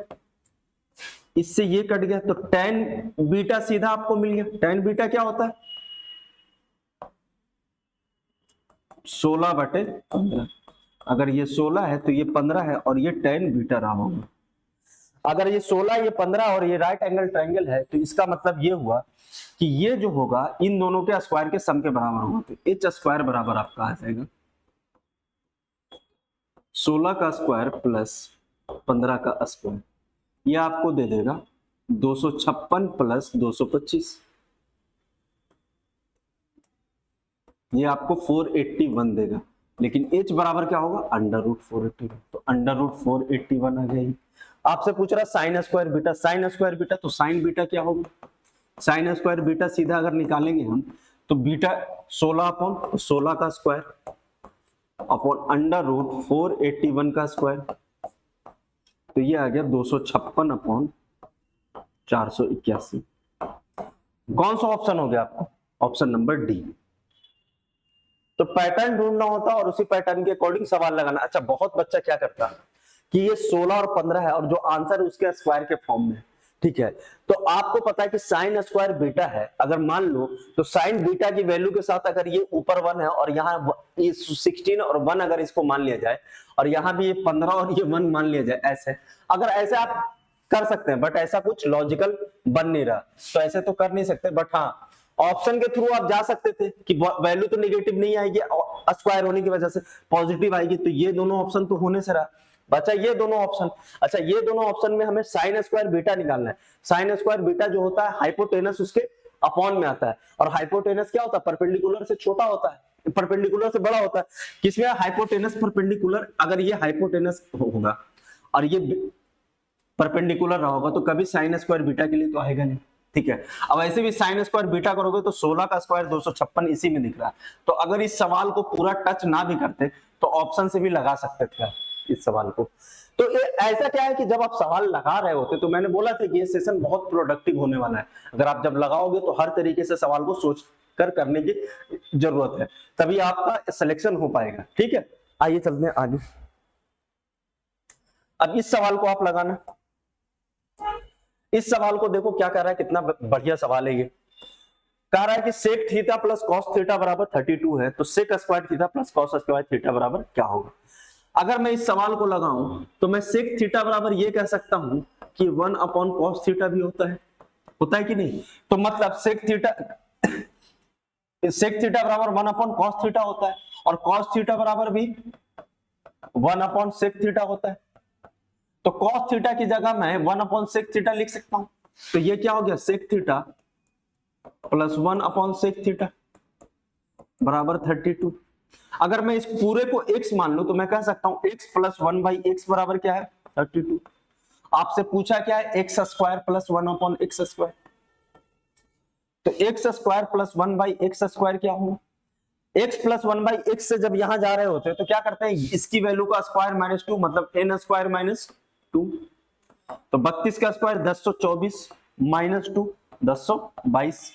Speaker 1: इससे ये कट गया तो tan बीटा सीधा आपको मिल गया। tan बीटा क्या होता है 16/15। अगर ये 16 है तो ये 15 है और ये tan बीटा रहा होगा। अगर ये 16 ये 15 और ये राइट एंगल ट्रायंगल है तो इसका मतलब ये हुआ कि ये जो होगा इन दोनों के स्क्वायर के सम के बराबर होगा। तो h स्क्वायर बराबर आपका आ जाएगा 16 का स्क्वायर प्लस 15 का स्क्वायर, ये आपको दे देगा 256 प्लस 225, ये आपको 481 देगा। लेकिन h बराबर क्या होगा √481, तो √481 आ गई। आपसे पूछ रहा sine square beta, sine square beta, तो साइन बीटा क्या होगा, साइन स्क्वायर बीटा सीधा अगर निकालेंगे हम तो बीटा 16/16 का स्क्वायर अपॉन √481 का स्क्वायर, तो ये आ गया 256/481। कौन सा ऑप्शन हो गया आपका, ऑप्शन नंबर डी। तो पैटर्न ढूंढना होता और उसी पैटर्न के अकॉर्डिंग सवाल लगाना। अच्छा बहुत बच्चा क्या करता कि ये 16 और 15 है और जो आंसर है उसके स्क्वायर के फॉर्म में, ठीक है। तो आपको पता है कि साइन स्क्वायर बीटा है, अगर मान लो तो साइन बीटा की वैल्यू के साथ अगर ये ऊपर 1 है और यहाँ 16 और 1 अगर इसको मान लिया जाए और यहाँ भी ये 15 और ये 1 मान लिया जाए, ऐसे अगर ऐसे आप कर सकते हैं, बट ऐसा कुछ लॉजिकल बन नहीं रहा, तो ऐसे तो कर नहीं सकते। बट हाँ ऑप्शन के थ्रू आप जा सकते थे कि वैल्यू तो नेगेटिव नहीं आएगी, स्क्वायर होने की वजह से पॉजिटिव आएगी, तो ये दोनों ऑप्शन तो होने से रहा बचा ये दोनों ऑप्शन। अच्छा ये दोनों ऑप्शन में हमें साइन स्क्वायर बीटा निकालना है। साइन स्क्वायर बीटा जो होता है हाइपोटेनस उसके अपॉन में आता है, और हाइपोटेनस क्या होता है परपेंडिकुलर से छोटा होता है, परपेंडिकुलर से बड़ा होता है। किसमें हाइपोटेनस परपेंडिकुलर, अगर ये हाइपोटेनस होगा और ये परपेंडिकुलर रहा होगा तो कभी साइन स्क्वायर बीटा के लिए तो आएगा नहीं, ठीक है। अब ऐसे भी साइन स्क्वायर बीटा करोगे तो 16 का स्क्वायर 256 इसी में दिख रहा है। तो अगर इस सवाल को पूरा टच ना भी करते तो ऑप्शन से भी लगा सकते थे इस सवाल को। तो ये ऐसा क्या है कि जब आप सवाल लगा रहे होते, तो मैंने बोला था कि ये सेशन बहुत प्रोडक्टिव होने वाला है। अगर आप जब लगाओगे तो हर तरीके से सवाल को सोच कर करने की जरूरत है, तभी आपका सिलेक्शन हो पाएगा, ठीक है। आइए चलते हैं आगे। अब इस सवाल को आप लगाना, इस सवाल को देखो क्या कह रहा है, कितना बढ़िया सवाल है ये। कह रहा है कि sec theta plus cos theta बराबर 32 है, तो sec square theta plus cos square theta बराबर क्या होगा। अगर मैं इस सवाल को लगाऊं तो मैं सेक थीटा बराबर ये कह सकता हूं कि 1/cos थीटा भी होता है कि नहीं। तो मतलब सेक थीटा बराबर 1/cos थीटा होता है, और cos थीटा बराबर भी 1/sec थीटा होता है। तो cos थीटा की जगह मैं 1/sec थीटा लिख सकता हूं। तो ये क्या हो गया sec theta plus 1/sec theta बराबर 32। अगर मैं इस पूरे को x मान लूं तो मैं कह सकता हूं x प्लस 1/x बराबर क्या है 32। आपसे पूछा क्या है x square plus 1/x square, तो x square plus 1/x square क्या होगा। x प्लस 1/x से जब यहां जा रहे होते हैं तो क्या करते हैं, इसकी वैल्यू का स्क्वायर -2 मतलब n स्क्वायर -2, तो 32 का स्क्वायर 1024 -2 1022।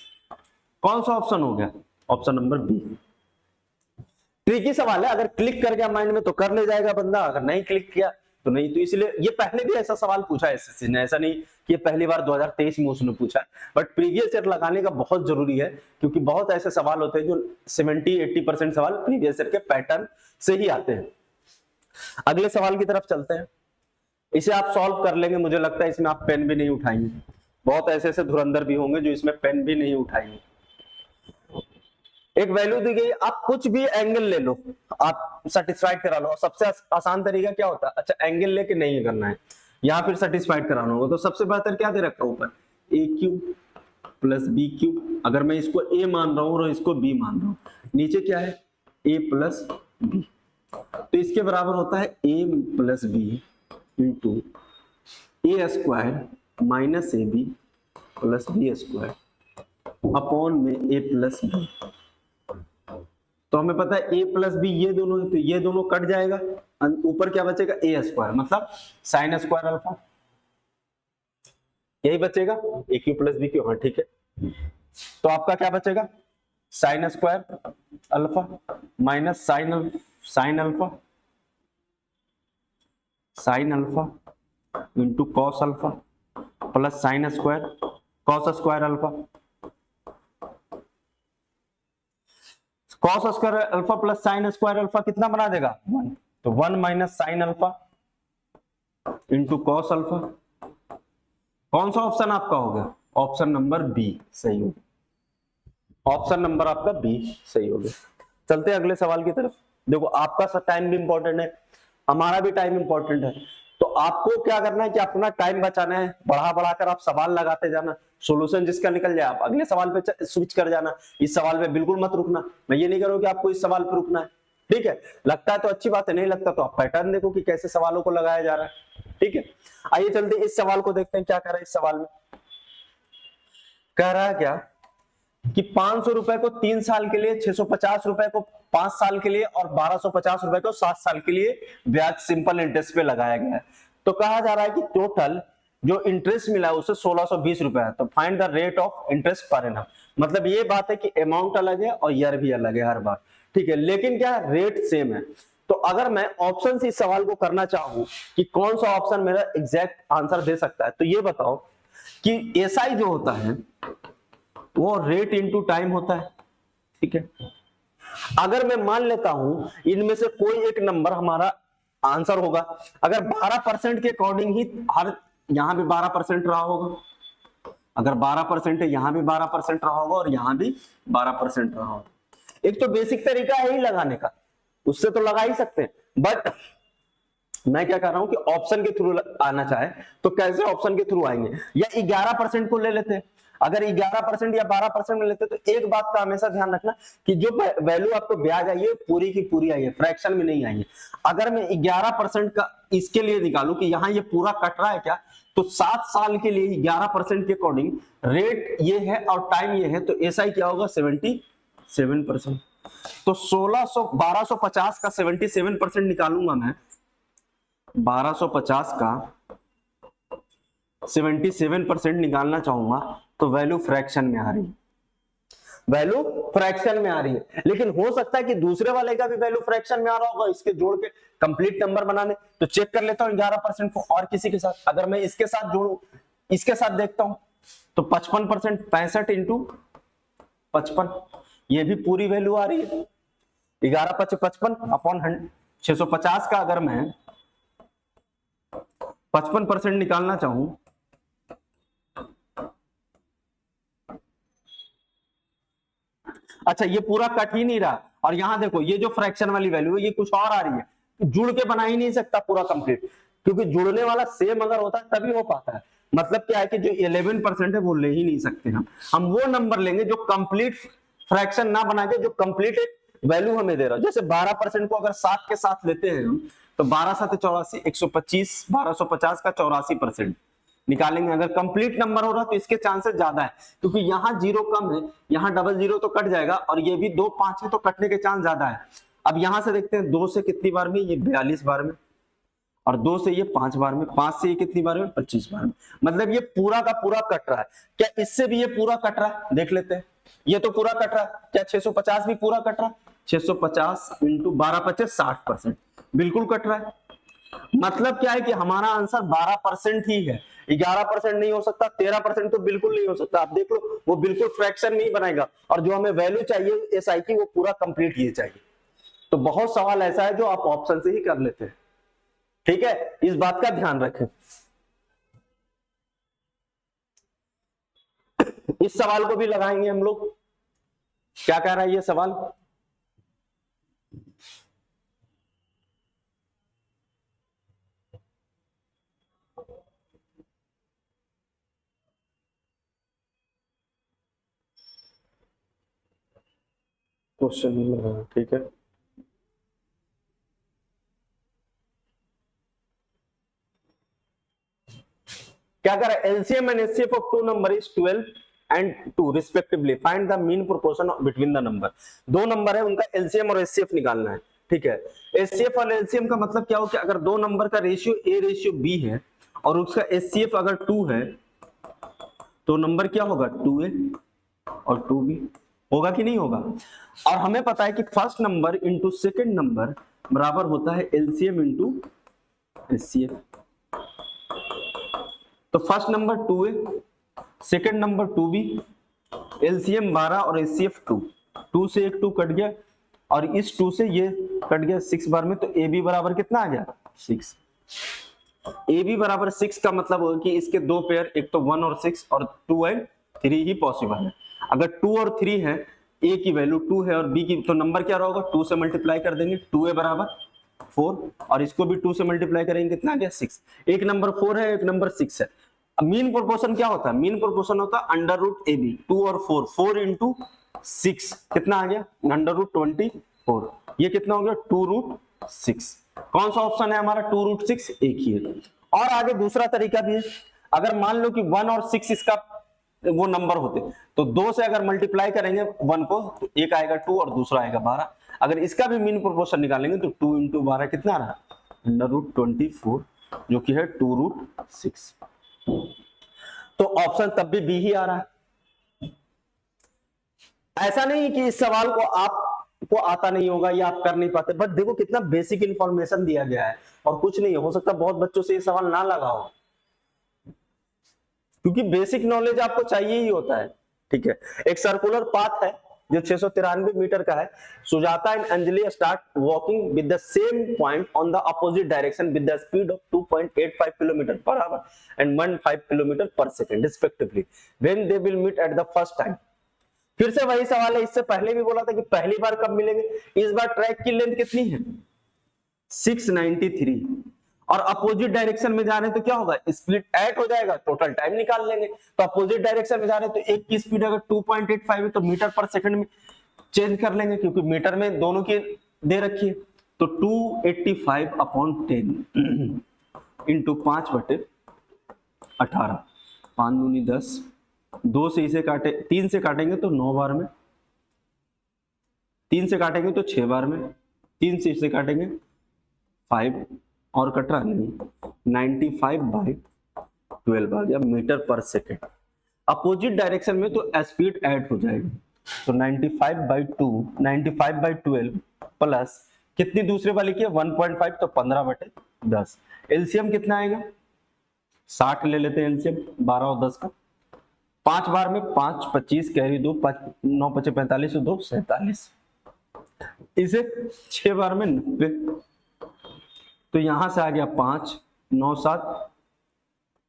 Speaker 1: कौन सा ऑप्शन हो गया, ऑप्शन नंबर बी। ट्रिकी सवाल है, अगर क्लिक कर गया माइंड में तो कर ले जाएगा बंदा, अगर नहीं क्लिक किया तो नहीं। तो इसलिए ये पहले भी ऐसा सवाल पूछा है एसएससी ने, ऐसा नहीं कि ये पहली बार 2023 में उसने पूछा है, बट प्रीवियस ईयर लगाने का बहुत जरूरी है, क्योंकि बहुत ऐसे सवाल होते हैं जो 70-80% सवाल प्रीवियस ईयर के पैटर्न से ही आते हैं। अगले सवाल की तरफ चलते हैं, इसे आप सॉल्व कर लेंगे, मुझे लगता है इसमें आप पेन भी नहीं उठाएंगे। बहुत ऐसे ऐसे धुरंधर भी होंगे जो इसमें पेन भी नहीं उठाएंगे। एक वैल्यू दी गई, आप कुछ भी एंगल ले लो, आप सेटिस्फाइड करा लो। और सबसे आसान तरीका क्या होता है, अच्छा एंगल लेके नहीं करना है, यहाँ फिर सेटिस्फाइड कराना होगा। तो सबसे बेहतर क्या दे रखा है ऊपर AQ प्लस बी क्यूब, अगर मैं इसको ए मान रहा हूं और इसको बी मान रहा हूं, नीचे क्या है ए प्लस बी, तो इसके बराबर होता है A plus B into A square minus A B plus B square upon में ए प्लस बी। तो हमें पता है ए प्लस बी ये दोनों है, तो ये दोनों कट जाएगा, ऊपर क्या बचेगा ए स्क्वायर मतलब साइन स्क्वायर अल्फा, यही बचेगा ए क्यू प्लस बी क्यू। हाँ ठीक है, तो आपका क्या बचेगा sine square alpha minus sine alpha into cos alpha plus sine square cos square alpha. Cos square alpha plus sine square alpha कितना बना देगा 1, तो 1 minus sine alpha into cos alpha. कौन सा ऑप्शन आपका होगा, ऑप्शन नंबर बी सही होगा, ऑप्शन नंबर आपका बी सही हो गया। चलते हैं अगले सवाल की तरफ। देखो आपका टाइम भी इंपॉर्टेंट है, हमारा भी टाइम इंपॉर्टेंट है, तो आपको क्या करना है कि अपना टाइम बचाना है, बढ़ा बढ़ाकर आप सवाल लगाते जाना, सॉल्यूशन जिसका निकल जाए आप अगले सवाल पे स्विच कर जाना, इस सवाल पे बिल्कुल मत रुकना। मैं ये नहीं करूँ कि आपको इस सवाल पे रुकना है, ठीक है, लगता है तो अच्छी बात है, नहीं लगता तो आप पैटर्न देखो कि कैसे सवालों को लगाया जा रहा है, ठीक है। आइए चलते इस सवाल को देखते हैं, क्या कह रहा है इस सवाल में। कह रहा है क्या कि 500 रुपए को 3 साल के लिए, 650 रुपए को 5 साल के लिए और 1250 रुपए को 7 साल के लिए ब्याज सिंपल इंटरेस्ट पे लगाया गया है। तो कहा जा रहा है कि टोटल जो इंटरेस्ट मिला है उसे 1620 रुपए है, तो find the rate of interest per annum. मतलब ये बात है कि अमाउंट अलग है और ईयर भी अलग है हर बार, ठीक है, लेकिन क्या रेट सेम है। तो अगर मैं ऑप्शन से इस सवाल को करना चाहूं कि कौन सा ऑप्शन मेरा एग्जैक्ट आंसर दे सकता है, तो ये बताओ कि एसआई जो होता है वो रेट इनटू टाइम होता है, ठीक है। अगर मैं मान लेता हूं इनमें से कोई एक नंबर हमारा आंसर होगा, अगर 12% के अकॉर्डिंग ही हर, यहां भी 12% रहा होगा, अगर 12% है यहां भी 12% रहा होगा और यहां भी 12% रहा होगा। एक तो बेसिक तरीका है ही लगाने का, उससे तो लगा ही सकते हैं, बट मैं क्या कर रहा हूं कि ऑप्शन के थ्रू आना चाहे तो कैसे ऑप्शन के थ्रू आएंगे, या 11% को ले लेते हैं। अगर 11% या 12% में लेते तो एक बात का हमेशा ध्यान रखना कि जो वैल्यू आपको ब्याज आई है पूरी की पूरी आई है, फ्रैक्शन में नहीं आई है। अगर मैं 11% का इसके लिए निकालू कि यहाँ ये पूरा कट रहा है क्या, तो 7 साल के लिए 11% के अकॉर्डिंग रेट ये है और टाइम ये है, तो एसआई क्या होगा 77%। तो 1250 का 77% निकालूंगा मैं, 1250 का 77% निकालना चाहूंगा तो वैल्यू फ्रैक्शन में आ रही है, वैल्यू फ्रैक्शन में आ रही है। लेकिन हो सकता है कि दूसरे वाले का भी वैल्यू फ्रैक्शन में आ रहा होगा, इसके जोड़ के कंप्लीट नंबर बनाने, तो चेक कर लेता हूं 11% को और किसी के साथ, अगर मैं इसके साथ जोड़ू, इसके साथ देखता हूं तो 55%, 65 इंटू 55, ये भी पूरी वैल्यू आ रही है 11×55 अपॉन 650 का अगर मैं 55% निकालना चाहूं, अच्छा ये पूरा कट ही नहीं रहा, और यहां देखो ये जो फ्रैक्शन वाली वैल्यू है ये कुछ और आ रही है, तो जुड़ के बना ही नहीं सकता पूरा कंप्लीट, क्योंकि जुड़ने वाला सेम अगर होता है तभी हो पाता है। मतलब क्या है कि जो 11% है वो ले ही नहीं सकते हम वो नंबर लेंगे जो कंप्लीट फ्रैक्शन ना बना के, जो कंप्लीट वैल्यू हमें दे रहा है। जैसे 12% को अगर 7 के साथ लेते हैं हम, तो 12 7 84, 125, 1250 का 84% निकालेंगे। अगर कंप्लीट नंबर हो रहा तो इसके चांसेस ज्यादा है, क्योंकि यहाँ जीरो कम है, यहाँ डबल जीरो तो कट जाएगा, और ये भी 2 5 है तो कटने के चांस ज्यादा है। अब यहां से देखते हैं 2 से कितनी बार में, ये 42 बार में, और 2 से ये 5 बार में, 5 से ये कितनी बार में, 25 बार में। मतलब ये पूरा का पूरा कट रहा है। क्या इससे भी ये पूरा कट रहा है, देख लेते हैं। ये तो पूरा कट रहा है, क्या 650 भी पूरा कट रहा है, 650 इंटू 12×25 60%, बिल्कुल कट रहा है। मतलब क्या है कि हमारा आंसर 12% ही है, 11% नहीं हो सकता, 13% तो बिल्कुल नहीं हो सकता। आप देख लो वो बिल्कुल फ्रैक्शन नहीं बनाएगा, और जो हमें वैल्यू चाहिए एसआई की वो पूरा कंप्लीट ये चाहिए। तो बहुत सवाल ऐसा है जो आप ऑप्शन से ही कर लेते हैं, ठीक है, इस बात का ध्यान रखें। इस सवाल को भी लगाएंगे हम लोग, क्या कह रहा है ये सवाल। क्वेश्चन, ठीक है। क्या करें, LCM and HCF of two number is 12 and 2 respectively, find the mean proportion between the number. दो नंबर है, उनका एलसीएम और एचसीएफ निकालना है, ठीक है। एचसीएफ और एलसीएम का मतलब क्या हो कि अगर दो नंबर का रेशियो ए रेशियो बी है और उसका एचसीएफ अगर 2 है तो नंबर क्या होगा 2a और 2b, होगा कि नहीं होगा। और हमें पता है कि first number into second number बराबर होता है एलसीएम इंटू एचसीएफ। तो first number 2a, second number 2b, LCM 12 और एचसीएफ 2, 2 से एक 2 कट गया और इस 2 से ये कट गया 6 बार में, तो ab बराबर कितना आ गया 6। ab बराबर 6 का मतलब होगा कि इसके दो पेयर, एक तो 1 और 6 और 2 एंड 3 ही पॉसिबल है। अगर 2 और 3 है, a की वैल्यू 2 है और b की, तो नंबर क्या होगा 2 से मल्टीप्लाई कर देंगे, 2a बराबर 4 और इसको भी 2 से मल्टीप्लाई करेंगे, कितना आ गया 6। एक नंबर 4 है, एक नंबर 6 है। मीन प्रोपोर्शन क्या होता है, मीन प्रोपोर्शन होता है अंडर रूट ए बी, 2 और 4, 4 इंटू 6 कितना आ गया अंडर रूट 24, ये कितना हो गया 2 रूट 6। कौन सा ऑप्शन है हमारा 2 रूट 6, एक ही है। और आगे दूसरा तरीका भी है, अगर मान लो कि 1 और 6 इसका वो नंबर होते तो 2 से अगर मल्टीप्लाई करेंगे 1 को तो एक आएगा 2 और दूसरा आएगा 12। अगर इसका भी मीन प्रोपोर्शन निकालेंगे तो 2 इंटू 12 कितना आ रहा है अंडर रूट 24, जो कि है 2 रूट 6। तो ऑप्शन तब भी बी ही आ रहा है। ऐसा नहीं कि इस सवाल को आपको आता नहीं होगा या आप कर नहीं पाते, बट देखो कितना बेसिक इंफॉर्मेशन दिया गया है और कुछ नहीं हो सकता बहुत बच्चों से ये सवाल ना लगा हो, क्योंकि बेसिक नॉलेज आपको चाहिए ही होता है, ठीक है। एक सर्कुलर पाथ है जो 693 मीटर का है। Sujata and Anjali start walking with the same point on the opposite direction with the speed of 2.85 kilometre per hour and 15 kilometre per second respectively when they will meet at the first time. फिर से वही सवाल है, इससे पहले भी बोला था कि पहली बार कब मिलेंगे। इस बार ट्रैक की लेंथ कितनी है 693 और अपोजिट डायरेक्शन में जा रहे हैं तो क्या होगा स्पीड ऐड हो जाएगा, टोटल टाइम निकाल लेंगे। तो अपोजिट डायरेक्शन में जा रहे हैं तो एक की स्पीड अगर 2.85 है तो मीटर पर सेकंड में चेंज कर लेंगे, क्योंकि मीटर में दोनों की दे रखी है। तो 285 अपॉन 10 इंटू 5/18, 5 दूनी 10, 2 से इसे काटे 3 से काटेंगे तो 9 बार में, 3 से काटेंगे तो 6 बार में, 3 से इसे काटेंगे 5 और कट रहा नहीं, 95/12 आ गया मीटर पर सेकेंड। अपोजिट डायरेक्शन में तो स्पीड ऐड हो जाएगी, तो 95/12 प्लस कितनी दूसरे वाली की है 1.5, तो 15/10। एलसीएम कितना आएगा 60 ले लेते हैं एलसीएम, 12 और 10 का 5 बार में 5, 25 कैरी 2, 9 5 45 2 47, इसे 6 बार में 90, तो यहां से आ गया 5, 9 7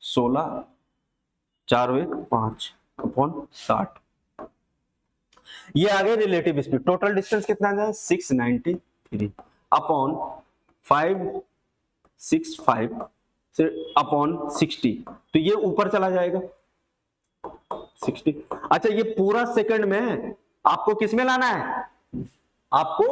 Speaker 1: 16, 4 1 5 अपॉन 60। ये आ गया रिलेटिव स्पीड। टोटल डिस्टेंस कितना आ जाए 693 अपॉन 565 से अपॉन 60, तो ये ऊपर चला जाएगा 60। अच्छा ये पूरा सेकंड में है, आपको किस में लाना है, आपको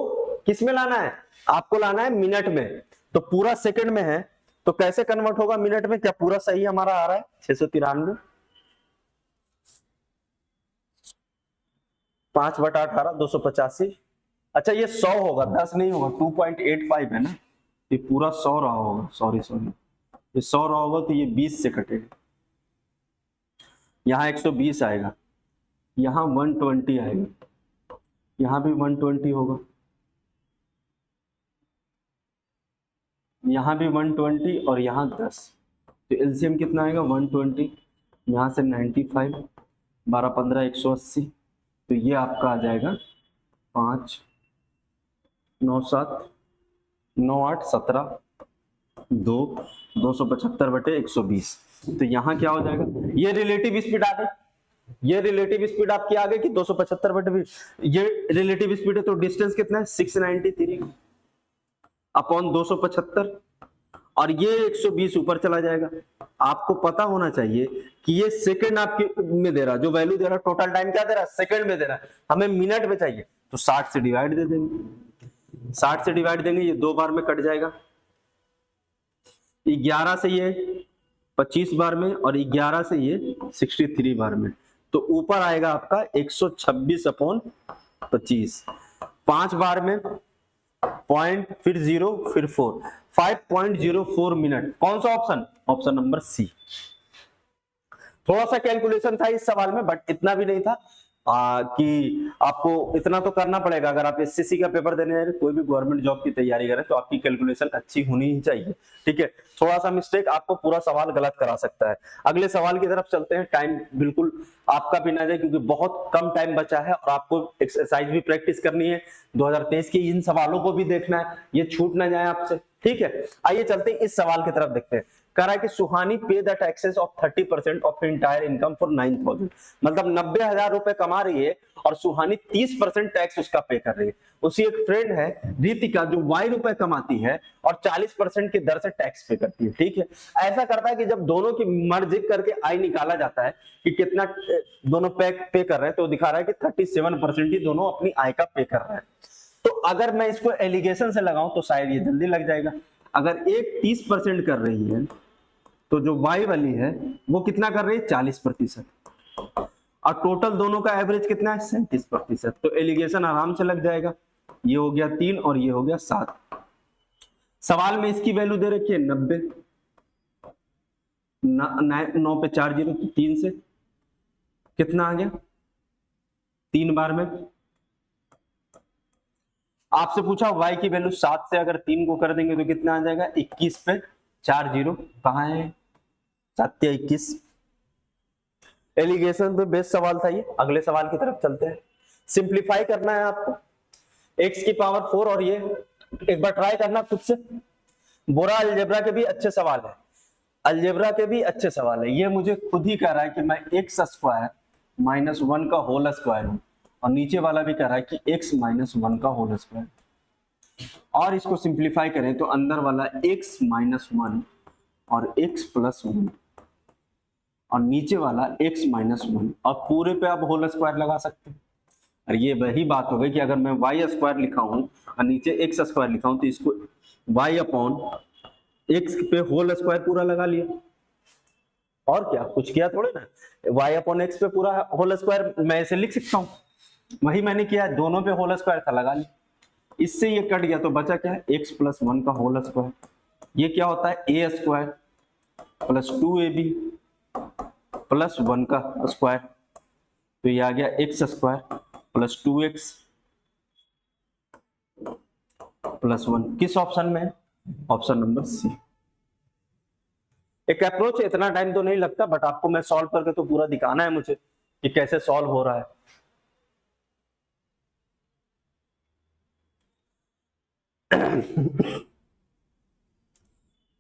Speaker 1: किस में लाना है, आपको लाना है मिनट में। तो पूरा सेकंड में है तो कैसे कन्वर्ट होगा मिनट में, क्या पूरा सही हमारा आ रहा है 693, 5/18 285। अच्छा ये 100 होगा 10 नहीं होगा, 2.85 है ना, ये पूरा 100 रहा होगा, सॉरी ये 100 रहा होगा तो ये 20 से कटेगा, यहाँ 120 आएगा, यहाँ 120 आएगा, यहाँ भी 120 होगा, यहाँ भी 120 और यहाँ 10, तो एलसीएम कितना आएगा 120, यहाँ से 95, 12 15 180, तो ये आपका आ जाएगा 5 9 7 9 8 17 2 275/120। तो यहाँ क्या हो जाएगा, ये रिलेटिव स्पीड आ गई, ये रिलेटिव स्पीड आपकी आ गई कि 275/20, ये रिलेटिव स्पीड है तो डिस्टेंस कितना है 693 अपॉन 275 और ये 120 ऊपर चला जाएगा। आपको पता होना चाहिए कि ये सेकंड आपके में दे रहा, जो वैल्यू दे रहा टोटल टाइम क्या दे रहा सेकंड में दे रहा, हमें मिनट में चाहिए। तो 60 से डिवाइड दे देंगे, 60 से डिवाइड देंगे, ये 2 बार में कट जाएगा, 11 से ये 25 बार में और 11 से ये 63 बार में, तो ऊपर आएगा आपका 126/25, 5 बार में पॉइंट, फिर 0, फिर 4, 5.04 मिनट। कौन सा ऑप्शन? ऑप्शन नंबर सी। थोड़ा सा कैलकुलेशन था इस सवाल में, बट इतना भी नहीं था कि आपको इतना तो करना पड़ेगा। अगर आप एसएससी का पेपर देने जा रहे, कोई भी गवर्नमेंट जॉब की तैयारी करें, तो आपकी कैलकुलेशन अच्छी होनी ही चाहिए, ठीक है। थोड़ा सा मिस्टेक आपको पूरा सवाल गलत करा सकता है। अगले सवाल की तरफ चलते हैं। टाइम बिल्कुल आपका भी ना जाए, क्योंकि बहुत कम टाइम बचा है और आपको एक्सरसाइज भी प्रैक्टिस करनी है, 2023 के इन सवालों को भी देखना है, ये छूट ना जाए आपसे, ठीक है। आइए चलते हैं इस सवाल की तरफ, देखते हैं। कह रहा है कि सुहानी पे the taxes of 30% of entire income for 9,000, मतलब 90,000 रुपए कमा रही है और सुहानी 30% टैक्स उसका पे कर रही है। उसी एक फ्रेंड है रितिका, जो ₹Y कमाती है और 40% की दर से टैक्स पे करती है, ठीक है। ऐसा करता है कि जब दोनों की मर्ज करके आय निकाला जाता है कि कितना दोनों पे कर रहे हैं, तो दिखा रहा है कि 37% ही दोनों अपनी आय का पे कर रहे हैं। तो अगर मैं इसको एलिगेशन से लगाऊं तो शायद ये जल्दी लग जाएगा। अगर एक 30% कर रही है, तो जो Y वाली है वो कितना कर रही है? 40%। और टोटल दोनों का एवरेज कितना है? 37%। तो एलिगेशन आराम से लग जाएगा। ये हो गया 3 और ये हो गया 7। सवाल में इसकी वैल्यू दे रखी है 90, 9 पे 4 0, 3 से कितना आ गया? 3 बार में। आपसे पूछा Y की वैल्यू 7 से अगर 3 को कर देंगे तो कितना आ जाएगा? 21 पे 4 0, कहाँ है? 7 या 21। एलिगेशन पे बेस्ट सवाल था ये। अगले सवाल की तरफ चलते हैं। सिंप्लीफाई करना है आपको, x की पावर 4, और ये एक बार ट्राई करना खुद से। बोरा अलजेब्रा के भी अच्छे सवाल है, अलजेब्रा के भी अच्छे सवाल है। ये मुझे खुद ही कह रहा है कि मैं x स्क्वायर माइनस 1 का होल स्क्वायर हूं, और नीचे वाला भी कह रहा है कि x माइनस 1 का होल स्क्वायर। और इसको सिंप्लीफाई करें तो अंदर वाला x माइनस 1 और x प्लस 1 और नीचे वाला x माइनस 1, और पूरे पे आप होल स्क्वायर लगा सकते हैं। और ये वही बात हो गई कि अगर मैं y स्क्वायर लिखा हूं और नीचे x स्क्वायर लिखा हूं, तो इसको y अपॉन x पे होल स्क्वायर पूरा लगा लिया। और क्या कुछ किया थोड़े ना, y अपॉन x पे पूरा होल स्क्वायर मैं इसे लिख सकता हूं, वही मैंने किया। दोनों पे होल स्क्वायर था, लगा लिया। इससे ये कट गया तो बचा क्या है? x प्लस 1 का होल स्क्वायर। ये क्या होता है? a square plus 2ab plus 1 का स्क्वायर, तो ये आ गया x square plus 2x plus 1। किस ऑप्शन में है? Option number C. एक अप्रोच है, इतना टाइम तो नहीं लगता, बट आपको मैं सॉल्व करके तो पूरा दिखाना है मुझे कि कैसे सॉल्व हो रहा है।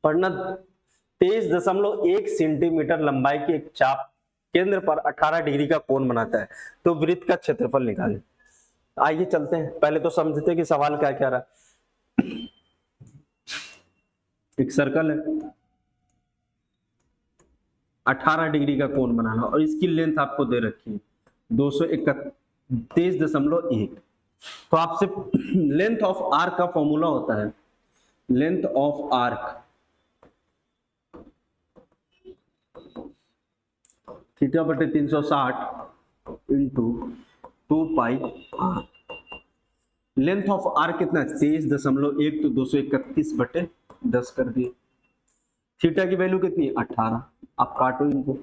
Speaker 1: पढ़ना। 23.1 सेंटीमीटर लंबाई की एक चाप केंद्र पर 18 डिग्री का कोण बनाता है, तो वृत्त का क्षेत्रफल निकालें। आइए चलते हैं, पहले तो समझते हैं कि सवाल क्या कह रहा है। एक सर्कल है, 18 डिग्री का कोण बनाना, और इसकी लेंथ आपको दे रखी है 231.1। तो आपसे लेंथ ऑफ आर्क का फॉर्मूला होता है, लेंथ ऑफ आर्क थीटा बटे 360 into 2 pi R. Length of arc कितना? 23.1, तो 231/10 कर दिए। थीटा की वैल्यू कितनी है? 18। आप काटो इनको,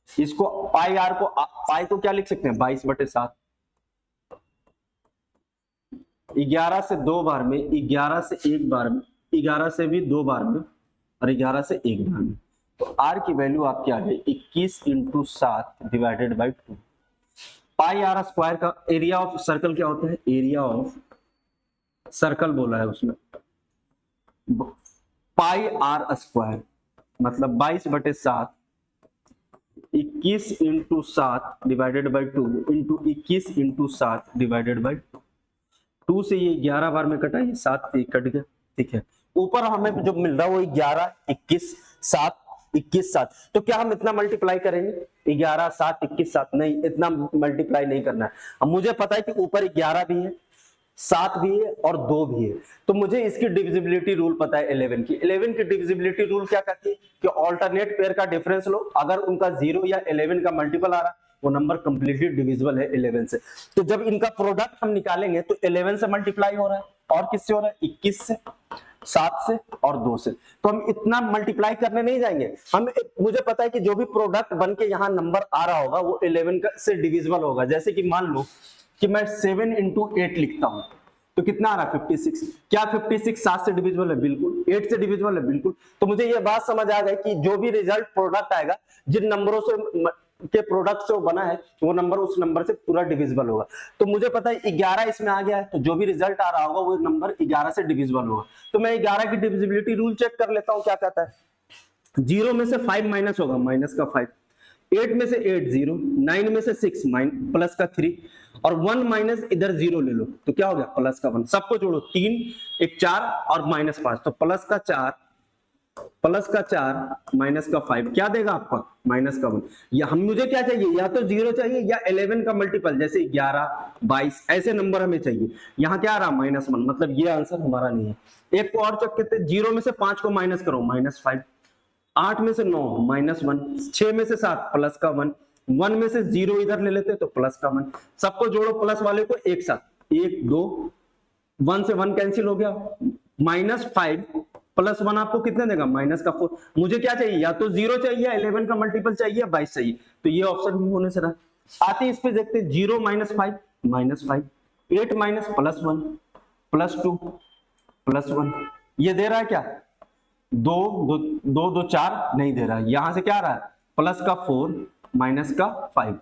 Speaker 1: इसको पाई आर को, पाई को क्या लिख सकते हैं? 22/7। 11 से 2 बार में, 11 से 1 बार में, 11 से भी 2 बार में, और 11 से 1 बार में, तो आर की वैल्यू आपकी आ गई 21 into 7 divided by 2। Pi R square का एरिया ऑफ सर्कल क्या होता है? एरिया ऑफ सर्कल बोला है उसमें, पाई आर स्क्वायर मतलब 22/7, 21 into 7 divided by 2 into 21 into 7 divided by 2 से ये 11 बार में कटा, ये 7 से कट गया, ठीक है। ऊपर हमें जो मिल रहा है वो 11, 21, 7 21 7। तो क्या हम इतना मल्टीप्लाई करेंगे? 11 7 21 7? नहीं, इतना मल्टीप्लाई नहीं करना है। अब मुझे पता है कि ऊपर 11 भी है, 7 भी है और 2 भी है, तो मुझे इसकी डिविजिबिलिटी रूल पता है 11 की। 11 की डिविजिबिलिटी रूल क्या कहती है कि ऑल्टरनेट पेयर का डिफरेंस लो, अगर उनका 0 या 11 का मल्टीपल आ रहा है वो नंबर कंप्लीटली डिविजिबल है 11 से। तो जब इनका प्रोडक्ट हम निकालेंगे तो 11 से मल्टीप्लाई हो रहा है और किससे हो रहा है? 21 से, 7 से और 2 से। तो हम इतना मल्टीप्लाई करने नहीं जाएंगे, मुझे पता है कि जो भी प्रोडक्ट बन के यहाँ नंबर आ रहा होगा वो 11 से डिविजिबल होगा। जैसे कि मान लो कि मैं 7 into 8 लिखता हूं तो कितना आ रहा है? 56। क्या 56 7 से डिविजिबल है? बिल्कुल। 8 से डिविजिबल है? बिल्कुल। तो मुझे ये बात समझ आ गई कि जो भी रिजल्ट प्रोडक्ट आएगा, जिन नंबरों से के प्रोडक्ट से वो बना है, वो नंबर उस नंबर से पूरा डिविजिबल होगा। तो मुझे पता है 11 इसमें आ गया है, तो जो भी रिजल्ट आ रहा होगा वो नंबर 11 से डिविजिबल होगा। तो मैं 11 की डिविजिबिलिटी रूल चेक कर लेता हूं, क्या कहता है? 0 में से 5 माइनस होगा, माइनस का 5। 8 में से 8 0, 9 में से 6 प्लस का 3 और 1 माइनस इधर 0 ले लो तो क्या हो गया? प्लस का 1। सबको जोड़ो, 3 1 4 और माइनस 5, तो प्लस का 4 माइनस का 5 क्या देगा आपका? माइनस का 1। या हम मुझे क्या चाहिए? या तो 0 चाहिए या 11 का मल्टीपल, जैसे 11 22 ऐसे नंबर हमें चाहिए। यहाँ क्या आ रहा? -1, मतलब ये आंसर हमारा नहीं है। एक को और चेक करते हैं, 0 में से 5 को माइनस करो, -5। 8 में से 9 -1, 6 में से 7 प्लस का 1, 1 में से 0 इधर ले लेते तो प्लस का 1। सबको जोड़ो प्लस वाले को एक साथ, 1 2, 1 से 1 कैंसिल हो गया, -5 प्लस 1 आपको कितने देगा? माइनस का 4। मुझे क्या चाहिए? या तो 0 चाहिए या 11 का मल्टीपल चाहिए या 22 चाहिए, तो ये ऑप्शन भी होने से रहा। आते इस पे देखते, 0 -5 -5, 8 माइनस +1 +2 +1, ये दे रहा है क्या? 2 2 2 4 नहीं दे रहा है। यहां से क्या आ रहा है? प्लस का 4 माइनस का 5,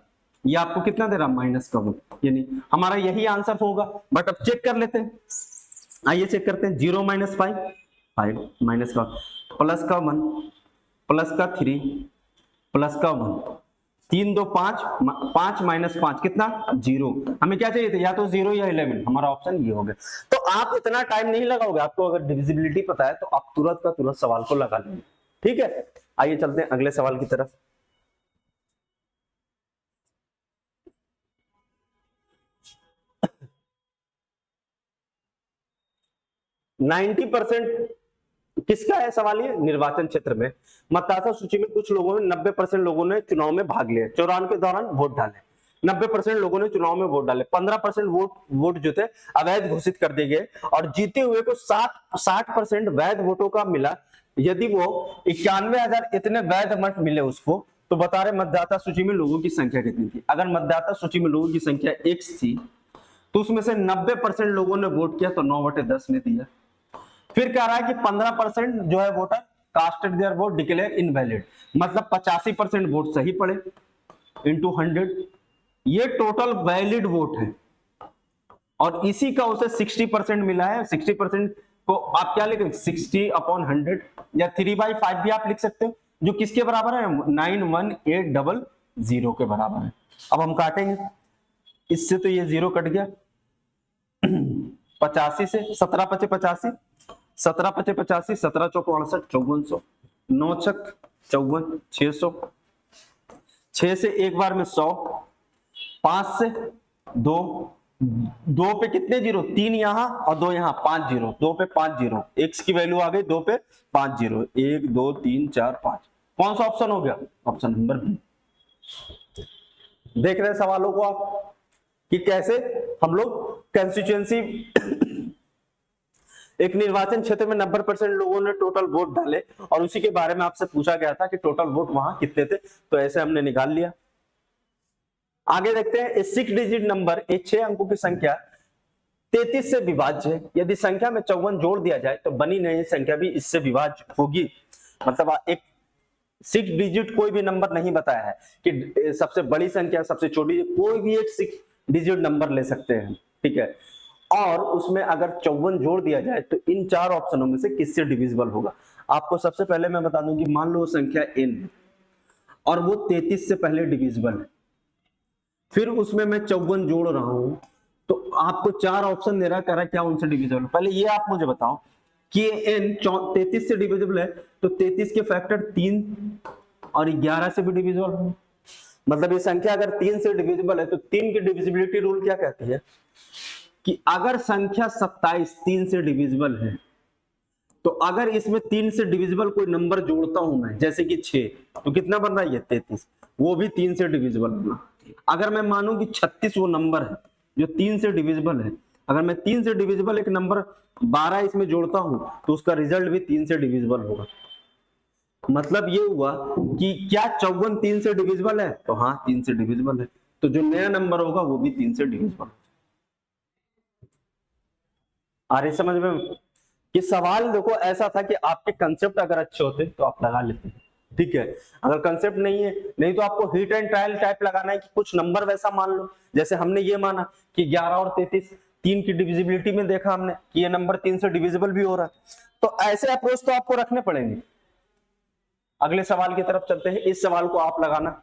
Speaker 1: ये आपको कितना दे रहा है? माइनस का 1। यानी हमारा यही आंसर होगा। बट अब चेक कर लेते हैं, आइए चेक करते हैं। 0 - 5 5 माइनस का प्लस का 1 प्लस का 3 प्लस का 1, 3 2 5 5 माइनस 5 कितना? 0। हमें क्या चाहिए था? या तो 0 या 11। हमारा ऑप्शन ये हो गया। तो आप इतना टाइम नहीं लगाओगे, आपको अगर डिविजिबिलिटी पता है तो आप तुरंत का तुरंत सवाल को लगा लेंगे। ठीक है, आइए चलते हैं अगले सवाल की तरफ। नाइन्टी परसेंट किसका है सवाल? ये निर्वाचन क्षेत्र में मतदाता सूची में कुछ लोगों ने 90% लोगों ने चुनाव में भाग लिया, चुनाव के दौरान वोट डाले। 90% लोगों ने चुनाव में वोट डाले, 15% वोट जो थे अवैध घोषित कर दिए गए और जीते हुए को 60% वैध वोटों का मिला। यदि वो 91,000 इतने वैध मत मिले उसको, तो बता रहे मतदाता सूची में लोगों की संख्या कितनी थी? अगर मतदाता सूची में लोगों की संख्या X थी तो उसमें से 90% लोगों ने वोट किया तो 9/10 ने दिया। फिर कह रहा है कि 15% जो है voter casted their vote declare invalid, मतलब 85% वोट सही पड़े इंटू 100, ये टोटल वैलिड वोट है और इसी का उसे 60% मिला है। 60% को आप क्या लिखेंगे? 60/100 या 3/5 भी आप लिख सकते हो, जो किसके बराबर है? 91800 के बराबर है। अब हम काटेंगे, इससे तो ये 0 कट गया, 85 से 17 × 5 = 85, 17 × 5 = 85, 17 × 4 = 68, 5400, 9 × 6 = 54, 600, 6 से एक बार में 100, 5 से 2, 2 पे कितने जीरो? 3 यहां और 2 यहां, 5 जीरो, 2 पे 5 जीरो, x की वैल्यू आ गई 2 पे 5 जीरो, 1 2 3 4 5। कौन सा ऑप्शन हो गया? Option number B. देख रहे हैं सवालों को आप कि कैसे हम लोग कंस्टिट्यूएंसी एक निर्वाचन क्षेत्र में 90% लोगों ने टोटल वोट डाले और उसी के बारे में आपसे पूछा गया था कि टोटल वोट वहां कितने थे, तो ऐसे हमने निकाल लिया। आगे देखते हैं, 6 डिजिट नंबर, 6 अंकों की संख्या 33 से विभाज्य है। यदि संख्या में 54 जोड़ दिया जाए तो बनी नई संख्या भी इससे विभाज्य होगी। मतलब एक 6 डिजिट कोई भी नंबर नहीं बताया है कि सबसे बड़ी संख्या सबसे छोटी, कोई भी एक 6 डिजिट नंबर ले सकते हैं। ठीक है, और उसमें अगर 54 जोड़ दिया जाए तो इन 4 ऑप्शनों में से किससे डिविजिबल होगा? आपको सबसे पहले मैं बता दूं कि मान लो संख्या n और वो 33 से पहले डिविजिबल है, फिर उसमें मैं 54 जोड़ रहा हूं तो आपको 4 ऑप्शन दे रहा है, कह रहा है क्या उनसे डिविजिबल? पहले ये आप मुझे बताओ कि n 33 से डिविजिबल है तो 33 के फैक्टर 3 और 11 से भी डिविजिबल है। मतलब ये संख्या अगर 3 से डिविजिबल है तो 3 की डिविजिबिलिटी रूल क्या कहती है कि अगर संख्या 27 3 से डिविजिबल है तो अगर इसमें 3 से डिविजिबल कोई नंबर जोड़ता हूं मैं, जैसे कि 6, तो कितना बन रहा है ये 33, वो भी 3 से डिविजिबल होगा। अगर मैं मानूं कि 36 वो नंबर है जो 3 से डिविजिबल है, अगर मैं 3 से डिविजिबल एक नंबर 12 इसमें जोड़ता हूं तो उसका रिजल्ट भी 3 से डिविजिबल होगा। मतलब ये हुआ कि क्या 54 3 से डिविजिबल है, तो हाँ 3 से डिविजिबल है, तो जो नया नंबर होगा वो भी 3 से डिविजिबल। आ रही समझ में कि सवाल देखो ऐसा था कि आपके कंसेप्ट अगर अच्छे होते तो आप लगा लेते, ठीक है। अगर कंसेप्ट नहीं है, नहीं तो आपको हिट एंड ट्रायल टाइप लगाना है कि कुछ नंबर वैसा मान लो, जैसे हमने ये माना कि 11 और 33 3 की डिविजिबिलिटी में देखा हमने कि ये नंबर 3 से डिविजिबल भी हो रहा है, तो ऐसे अप्रोच तो आपको रखने पड़ेंगे। अगले सवाल की तरफ चलते हैं। इस सवाल को आप लगाना,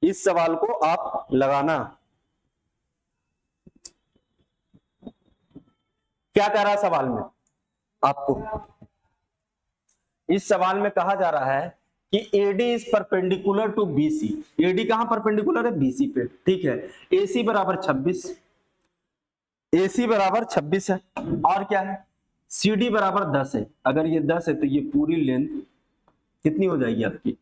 Speaker 1: इस सवाल को आप लगाना। क्या कह रहा है सवाल में आपको? इस सवाल में कहा जा रहा है कि AD is perpendicular to BC। AD कहां परपेंडिकुलर है? BC पे, ठीक है। AC बराबर 26, AC बराबर 26 है, और क्या है? CD बराबर 10 है। अगर ये 10 है तो ये पूरी लेंथ कितनी हो जाएगी आपकी?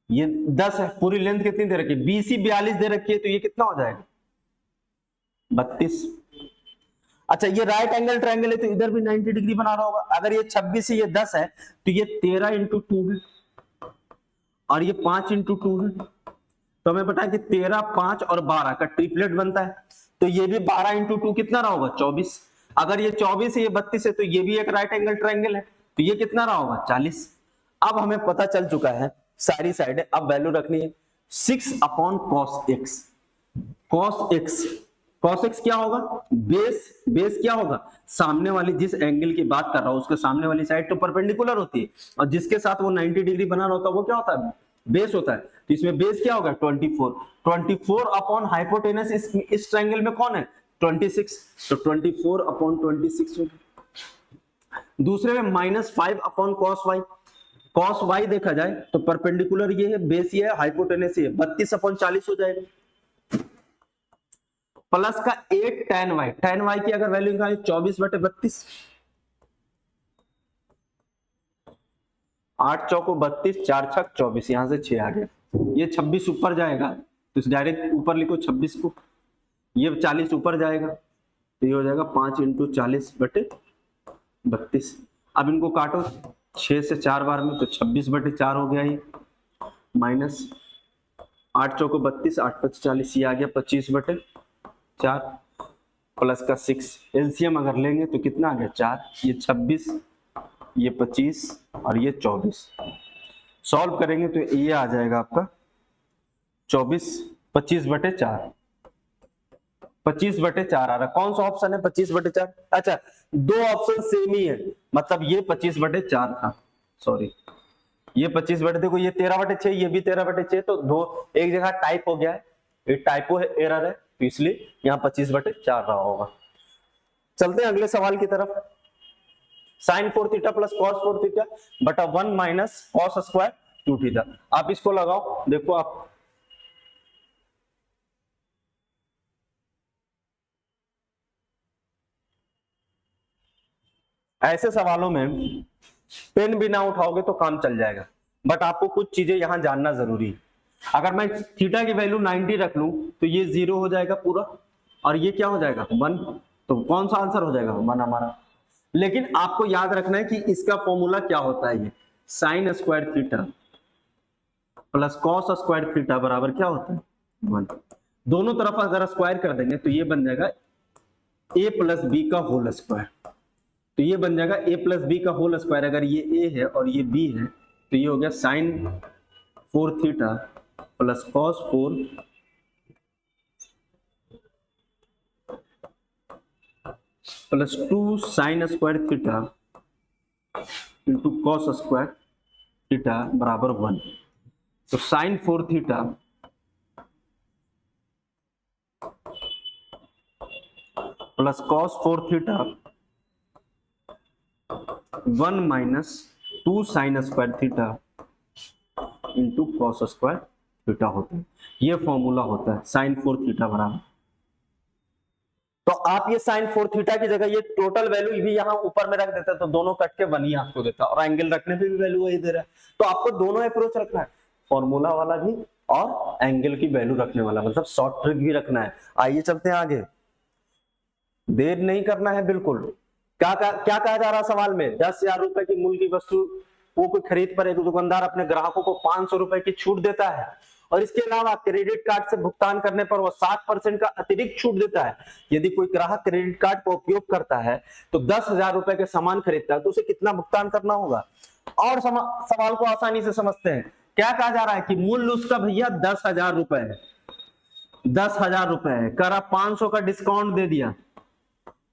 Speaker 1: ये 10 है, पूरी लेंथ कितनी दे रखी है? BC 42 दे रखी है, तो ये कितना हो जाएगा? 32। अच्छा, ये राइट एंगल ट्रायंगल है तो इधर भी 90 डिग्री बना रहा होगा। अगर ये 26 है, ये 10 है, तो ये 13 इंटू 2 है, और ये 5 इंटू 2 है। तो हमें पता है कि 13, 5 और 12 का ट्रिपलेट बनता है, तो ये भी 12 इंटू 2 कितना रहा होगा? 24। अगर ये 24 है, ये 32 है, तो ये भी एक राइट एंगल ट्रायंगल है, तो ये कितना रहा होगा? 40। अब हमें पता चल चुका है सारी साइडें, अब वैल्यू रखनी है 6 upon cos x. Cos x, cos x क्या होगा? बेस, बेस क्या होगा? सामने वाली जिस एंगल की बात कर रहा हूं उसके सामने वाली साइड तो परपेंडिकुलर होती है, और जिसके साथ वो 90 डिग्री बना रहा होता है वो क्या होता है? बेस होता है। तो इसमें बेस क्या होगा? 24। 24 अपॉन हाइपोटेनस इस ट्रायंगल में कौन है? 26। तो 24 अपॉन 26 होगा। दूसरे में -5 upon cos Y. Cos Y देखा जाए तो परपेंडिकुलर ये है, बेस ये है, हाइपोटेनस ये है, 32 अपॉन 40 हो जाएगा। प्लस का 8 tan y, tan y की अगर वैल्यू निकालें 24/32, 8 चौको 32, 4 छक 24, यहां से 6 आ गया, ये 26 ऊपर जाएगा तो डायरेक्ट ऊपर लिखो 26 को, ये 40 ऊपर जाएगा तो ये हो जाएगा 5 इंटू 40/32। अब इनको काटो 6 से 4 बार में, तो 26/4 हो गया ये, माइनस 8 चौको 32, 8 5 40, ये आ गया 25/4, प्लस का 6, एलसीएम अगर लेंगे तो कितना आ गया? 4, ये 26, ये 25 और ये 24। सॉल्व करेंगे तो ये आ जाएगा आपका 24, 25/4, 25/4 आ रहा। कौन सा ऑप्शन है 25/4? अच्छा, दो ऑप्शन सेम ही है, मतलब ये 25/4 था, सॉरी ये 25 देखो ये 13/6, ये भी 13/6, तो दो एक जगह टाइप हो गया है, ये टाइपो है, एरर है, तो इसलिए यहाँ 25/4 रहा होगा। चलते हैं अगले सवाल की तरफ। Sine 4 theta plus cos 4 theta बटा 1 माइनस कॉस स्क्वायर 2 थीटा। आप इसको लगाओ, देखो आप ऐसे सवालों में पेन भी ना उठाओगे तो काम चल जाएगा, बट आपको कुछ चीजें यहां जानना जरूरी है। अगर मैं थीटा की वैल्यू 90 रख लूं तो ये 0 हो जाएगा पूरा, और ये क्या हो जाएगा? 1, तो कौन सा आंसर हो जाएगा? 1 हमारा। लेकिन आपको याद रखना है कि इसका फॉर्मूला क्या होता है, ये sign square theta plus cos square theta बराबर क्या होता है? 1। दोनों तरफ अगर स्क्वायर कर देंगे तो ये बन जाएगा a प्लस बी का होल स्क्वायर, तो ये बन जाएगा a प्लस बी का होल स्क्वायर। अगर ये a है और ये b है तो ये हो गया sine 4 theta plus cos 4 plus 2 sine square theta into cos square theta बराबर 1। तो sine 4 theta plus cos 4 theta 1 minus 2 sine square theta into cos square theta होता है। ये फॉर्मूला होता है साइन 4 थीटा बराबर। तो आप ये साइन 4 थीटा की जगह ये टोटल वैल्यू भी यहाँ ऊपर में रख देते हैं तो दोनों कट के 1 ही आपको देता है, और एंगल रखने पे भी वैल्यू वही दे रहा है। तो आपको दोनों अप्रोच रखना है, फॉर्मूला वाला भी और एंगल की वैल्यू रखने वाला, मतलब शॉर्ट ट्रिक भी रखना है। आइए चलते हैं आगे, देर नहीं करना है बिल्कुल। क्या कहा जा रहा है सवाल में? 10,000 रुपए की मूल्य की वस्तु को कोई खरीद पर एक दुकानदार अपने ग्राहकों को 500 रुपए की छूट देता है, और इसके अलावा क्रेडिट कार्ड से भुगतान करने पर वो 7% का अतिरिक्त छूट देता है। यदि कोई ग्राहक क्रेडिट कार्ड का उपयोग करता है तो 10,000 रुपए के सामान खरीदता है तो उसे कितना भुगतान करना होगा? और सवाल को आसानी से समझते हैं। क्या कहा जा रहा है कि मूल्य उसका भैया 10,000 रुपए है, 10,000 रुपए है, कर 500 का डिस्काउंट दे दिया,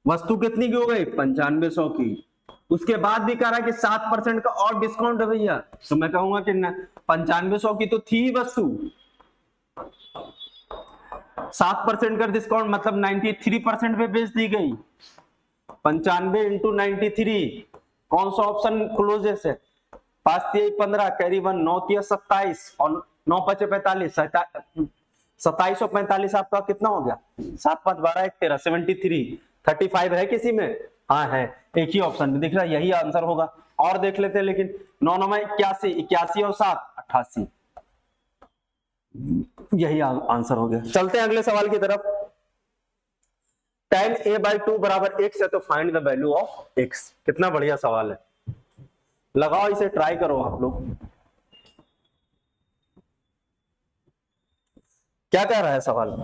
Speaker 1: वस्तु कितनी की हो गई? 9500 की। उसके बाद भी कह रहा है कि 7% का और डिस्काउंट है भैया, तो मैं कहूंगा कि 9500 की तो थी वस्तु, 7% का डिस्काउंट मतलब 93% पे बेच दी गई। 95 इंटू 93, कौन सा ऑप्शन क्लोजेस्ट है? 5 15 कैरी 1, 9 27 और 9 5 45, 27 और 45 आपका कितना हो गया? 7 5 12 1 13, 73, 35 है किसी में? हाँ है, एक ही ऑप्शन में दिख रहा है, यही आंसर होगा। और देख लेते हैं, लेकिन 9 9 81, 81 और 7 88, यही आंसर हो गया। चलते हैं अगले सवाल की तरफ। tan a/2 बराबर x है तो find the value of x। कितना बढ़िया सवाल है, लगाओ इसे, ट्राई करो आप लोग। क्या कह रहा है सवाल?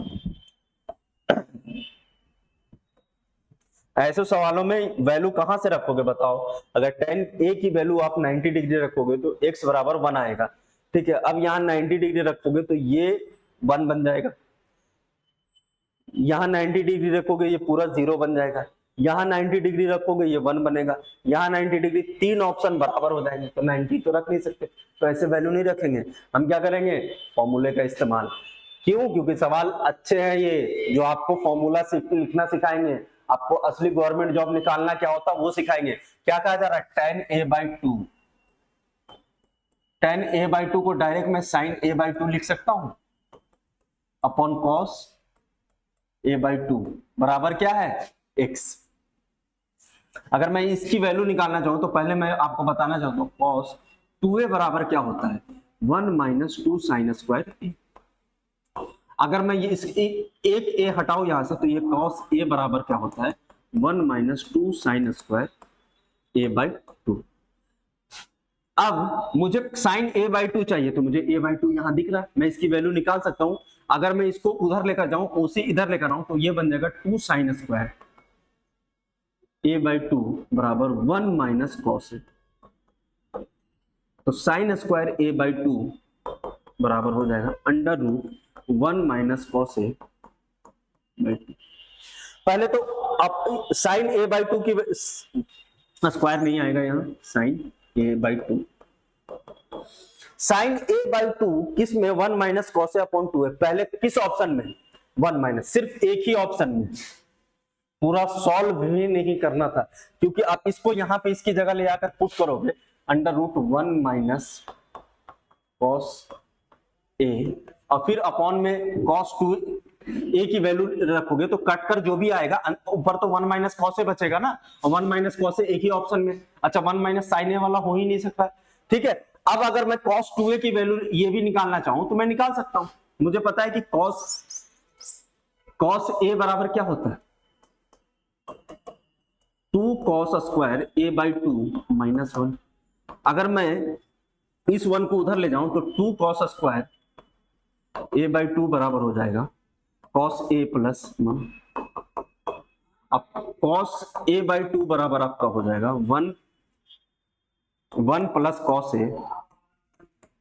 Speaker 1: ऐसे सवालों में वैल्यू कहां से रखोगे बताओ? अगर tan a की वैल्यू आप 90 डिग्री रखोगे तो x बराबर 1 आएगा, ठीक है। अब यहाँ 90 डिग्री रखोगे तो ये 1 बन जाएगा, यहाँ 90 डिग्री रखोगे ये पूरा 0 बन जाएगा, यहाँ 90 डिग्री रखोगे ये 1 बनेगा, यहाँ 90 डिग्री, तीन ऑप्शन बराबर हो जाएंगे तो 90 तो रख नहीं सकते, तो ऐसे वैल्यू नहीं रखेंगे। हम क्या करेंगे? फॉर्मूले का इस्तेमाल। क्यों? क्योंककि सवाल अच्छे हैं ये, जो आपको फॉर्मूला लिखना सिखाएंगे, आपको असली गवर्नमेंट जॉब निकालना क्या होता है वो सिखाएंगे। क्या कहा जा रहा है? tan a/2, tan a/2 को डायरेक्ट मैं sin a/2 लिख सकता हूं अपॉन cos a/2 बराबर क्या है? x। अगर मैं इसकी वैल्यू निकालना चाहूं तो पहले मैं आपको बताना चाहता हूं cos 2a बराबर क्या होता है? 1 माइनस 2 साइन स्क्वायर a। अगर मैं ये एक a हटाऊं यहां से तो ये cos a बराबर क्या होता है? 1 माइनस 2 साइन स्क्वायर a/2। अब मुझे साइन a/2 चाहिए तो मुझे a/2 यहां दिख रहा है, मैं इसकी वैल्यू निकाल सकता हूं। अगर मैं इसको उधर लेकर जाऊं, उसी इधर लेकर आऊं तो ये बन जाएगा 2 साइन स्क्वायर a/2 बराबर 1 माइनस कॉस a। तो साइन स्क्वायर a/2 बराबर हो जाएगा under root 1 minus cos a। पहले तो अब साइन a/2 की स्क्वायर नहीं आएगा, यहाँ साइन a/2, साइन a/2 किस में? 1 माइनस कॉस a अपॉन 2 है। पहले किस ऑप्शन में? 1 माइनस, सिर्फ एक ही ऑप्शन में, पूरा सॉल्व भी नहीं करना था, क्योंकि आप इसको यहां पे इसकी जगह ले आकर पुट करोगे under root 1 minus cos a और फिर अपॉन में कॉस 2a की वैल्यू रखोगे तो कट कर जो भी आएगा ऊपर तो 1 माइनस कॉस a बचेगा ना, और 1 माइनस कॉस a एक ही ऑप्शन में। अच्छा 1 माइनस साइन a वाला हो ही नहीं सकता, ठीक है। अब अगर मैं cos 2a की वैल्यू ये भी निकालना चाहूं तो मैं निकाल सकता हूं। मुझे पता है कि cos a बराबर क्या होता है? 2 cos स्क्वायर a/2 माइनस 1। अगर मैं इस 1 को उधर ले जाऊं तो 2 cos स्क्वायर a/2 बराबर हो जाएगा cos a प्लस 1। अब cos a/2 बराबर आपका हो जाएगा 1 plus cos a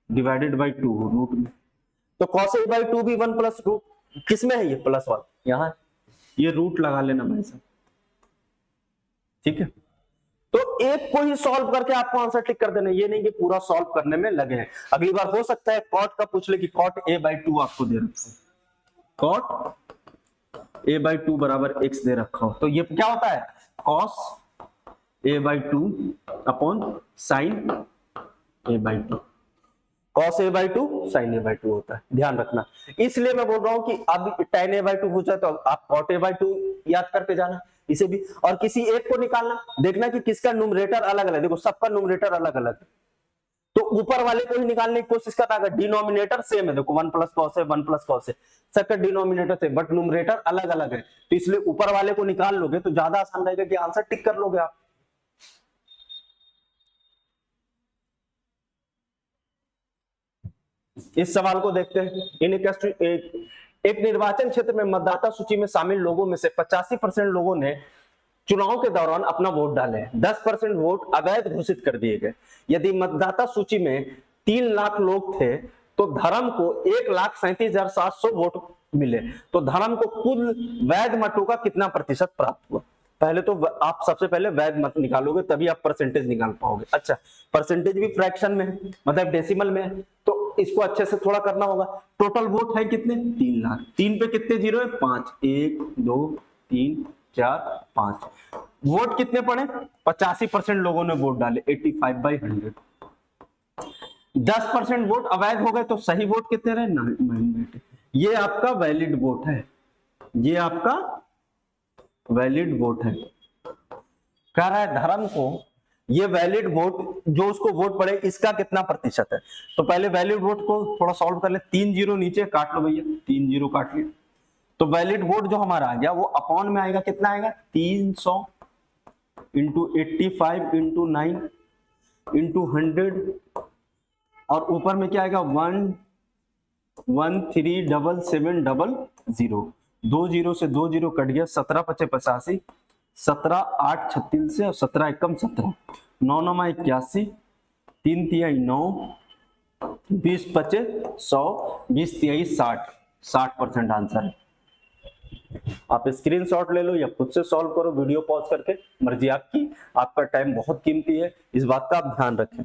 Speaker 1: divided by 2 root में। तो cos a/2 भी 1 प्लस रूट, किसमें है ये? प्लस 1, यहां ये रूट लगा लेना भाई साहब, ठीक है। तो एक को ही सॉल्व करके आपको आंसर टिक कर देना, ये नहीं कि पूरा सॉल्व करने में लगे हैं। अगली बार हो सकता है कॉट का पूछ ले कि cot a/2 आपको दे रखा है, cot a/2 बराबर x दे रखा हो, तो ये क्या होता है? cos a/2 upon sine a/2, cos a/2 sin a/2 होता है, ध्यान रखना। इसलिए मैं बोल रहा हूं कि अब tan a/2 पूछा तो आप cot a/2 याद करते जाना इसे भी, और किसी एक को निकालना, देखना कि किसका न्यूमरेटर अलग अलग, देखो सबका न्यूमरेटर अलग अलग है, तो ऊपर वाले को ही निकालने की कोशिश करना, अगर डिनोमिनेटर सेम है, देखो 1 प्लस कॉस है 1 प्लस कॉस है, सबका डिनोमिनेटर सेम बट न्यूमरेटर अलग अलग है, तो इसलिए ऊपर वाले को निकाल लोगे तो ज्यादा आसान रहेगा कि आंसर टिक कर लोगे आप। इस सवाल को देखते हैं। एक निर्वाचन क्षेत्र में मतदाता सूची में शामिल लोगों में से 85% लोगों ने चुनाव के दौरान अपना वोट डाले, 10% वोट अवैध घोषित कर दिए गए। यदि मतदाता सूची में 3 लाख लोग थे तो धर्म को 1,37,700 वोट मिले, तो धर्म को कुल वैध मतों का कितना प्रतिशत प्राप्त हुआ। पहले तो आप सबसे पहले वैध मत निकालोगे तभी आप परसेंटेज निकाल पाओगे। अच्छा, परसेंटेज भी फ्रैक्शन में है, मतलब डेसिमल में है, तो इसको अच्छे से थोड़ा करना होगा। टोटल वोट है कितने, 3 लाख, 3 पे कितने जीरो है, 5, 1 2 3 4 5, वोट कितने पड़े, 85% लोगों ने वोट डाले, 85/100। 10% वोट अवैध हो गए तो सही वोट कितने रहे, 9। ये आपका वैलिड वोट है, ये आपका वैलिड वोट है। कह रहा है धर्म को ये वैलिड वोट जो उसको वोट पड़े इसका कितना प्रतिशत है, तो पहले वैलिड वोट को थोड़ा सॉल्व कर ले। 3 जीरो नीचे काट लो भैया, 3 जीरो काट लिया, तो वैलिड वोट जो हमारा आ गया वो अपॉन में आएगा, कितना आएगा, 300 इंटू 85 इंटू 9 इंटू 100, और ऊपर में क्या आएगा, 1137700, 2 जीरो से 2 जीरो कट गया, 17 पचे 85, 17 8 36 से, और 17 एकम 17, 9 9 81, 3 तिहाई 9, 20 पचे 100, 20 तिहाई 60, 60% आंसर है। आप स्क्रीनशॉट ले लो या खुद से सॉल्व करो, वीडियो पॉज करके, मर्जी आपकी, आपका टाइम बहुत कीमती है, इस बात का आप ध्यान रखें।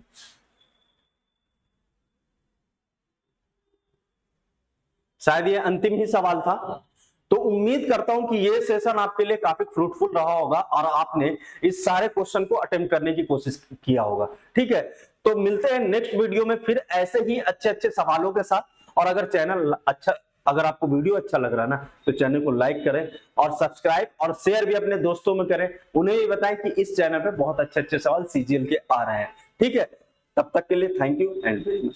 Speaker 1: शायद ये अंतिम ही सवाल था, तो उम्मीद करता हूं कि ये सेशन आपके लिए काफी फ्रूटफुल रहा होगा और आपने इस सारे क्वेश्चन को अटेम्प्ट करने की कोशिश किया होगा। ठीक है, तो मिलते हैं नेक्स्ट वीडियो में फिर ऐसे ही अच्छे अच्छे सवालों के साथ। और अगर चैनल अच्छा, अगर आपको वीडियो अच्छा लग रहा है ना, तो चैनल को लाइक करें और सब्सक्राइब और शेयर भी अपने दोस्तों में करें, उन्हें भी बताएं कि इस चैनल पे बहुत अच्छे अच्छे सवाल सीजीएल के आ रहे हैं। ठीक है, तब तक के लिए thank you and very much.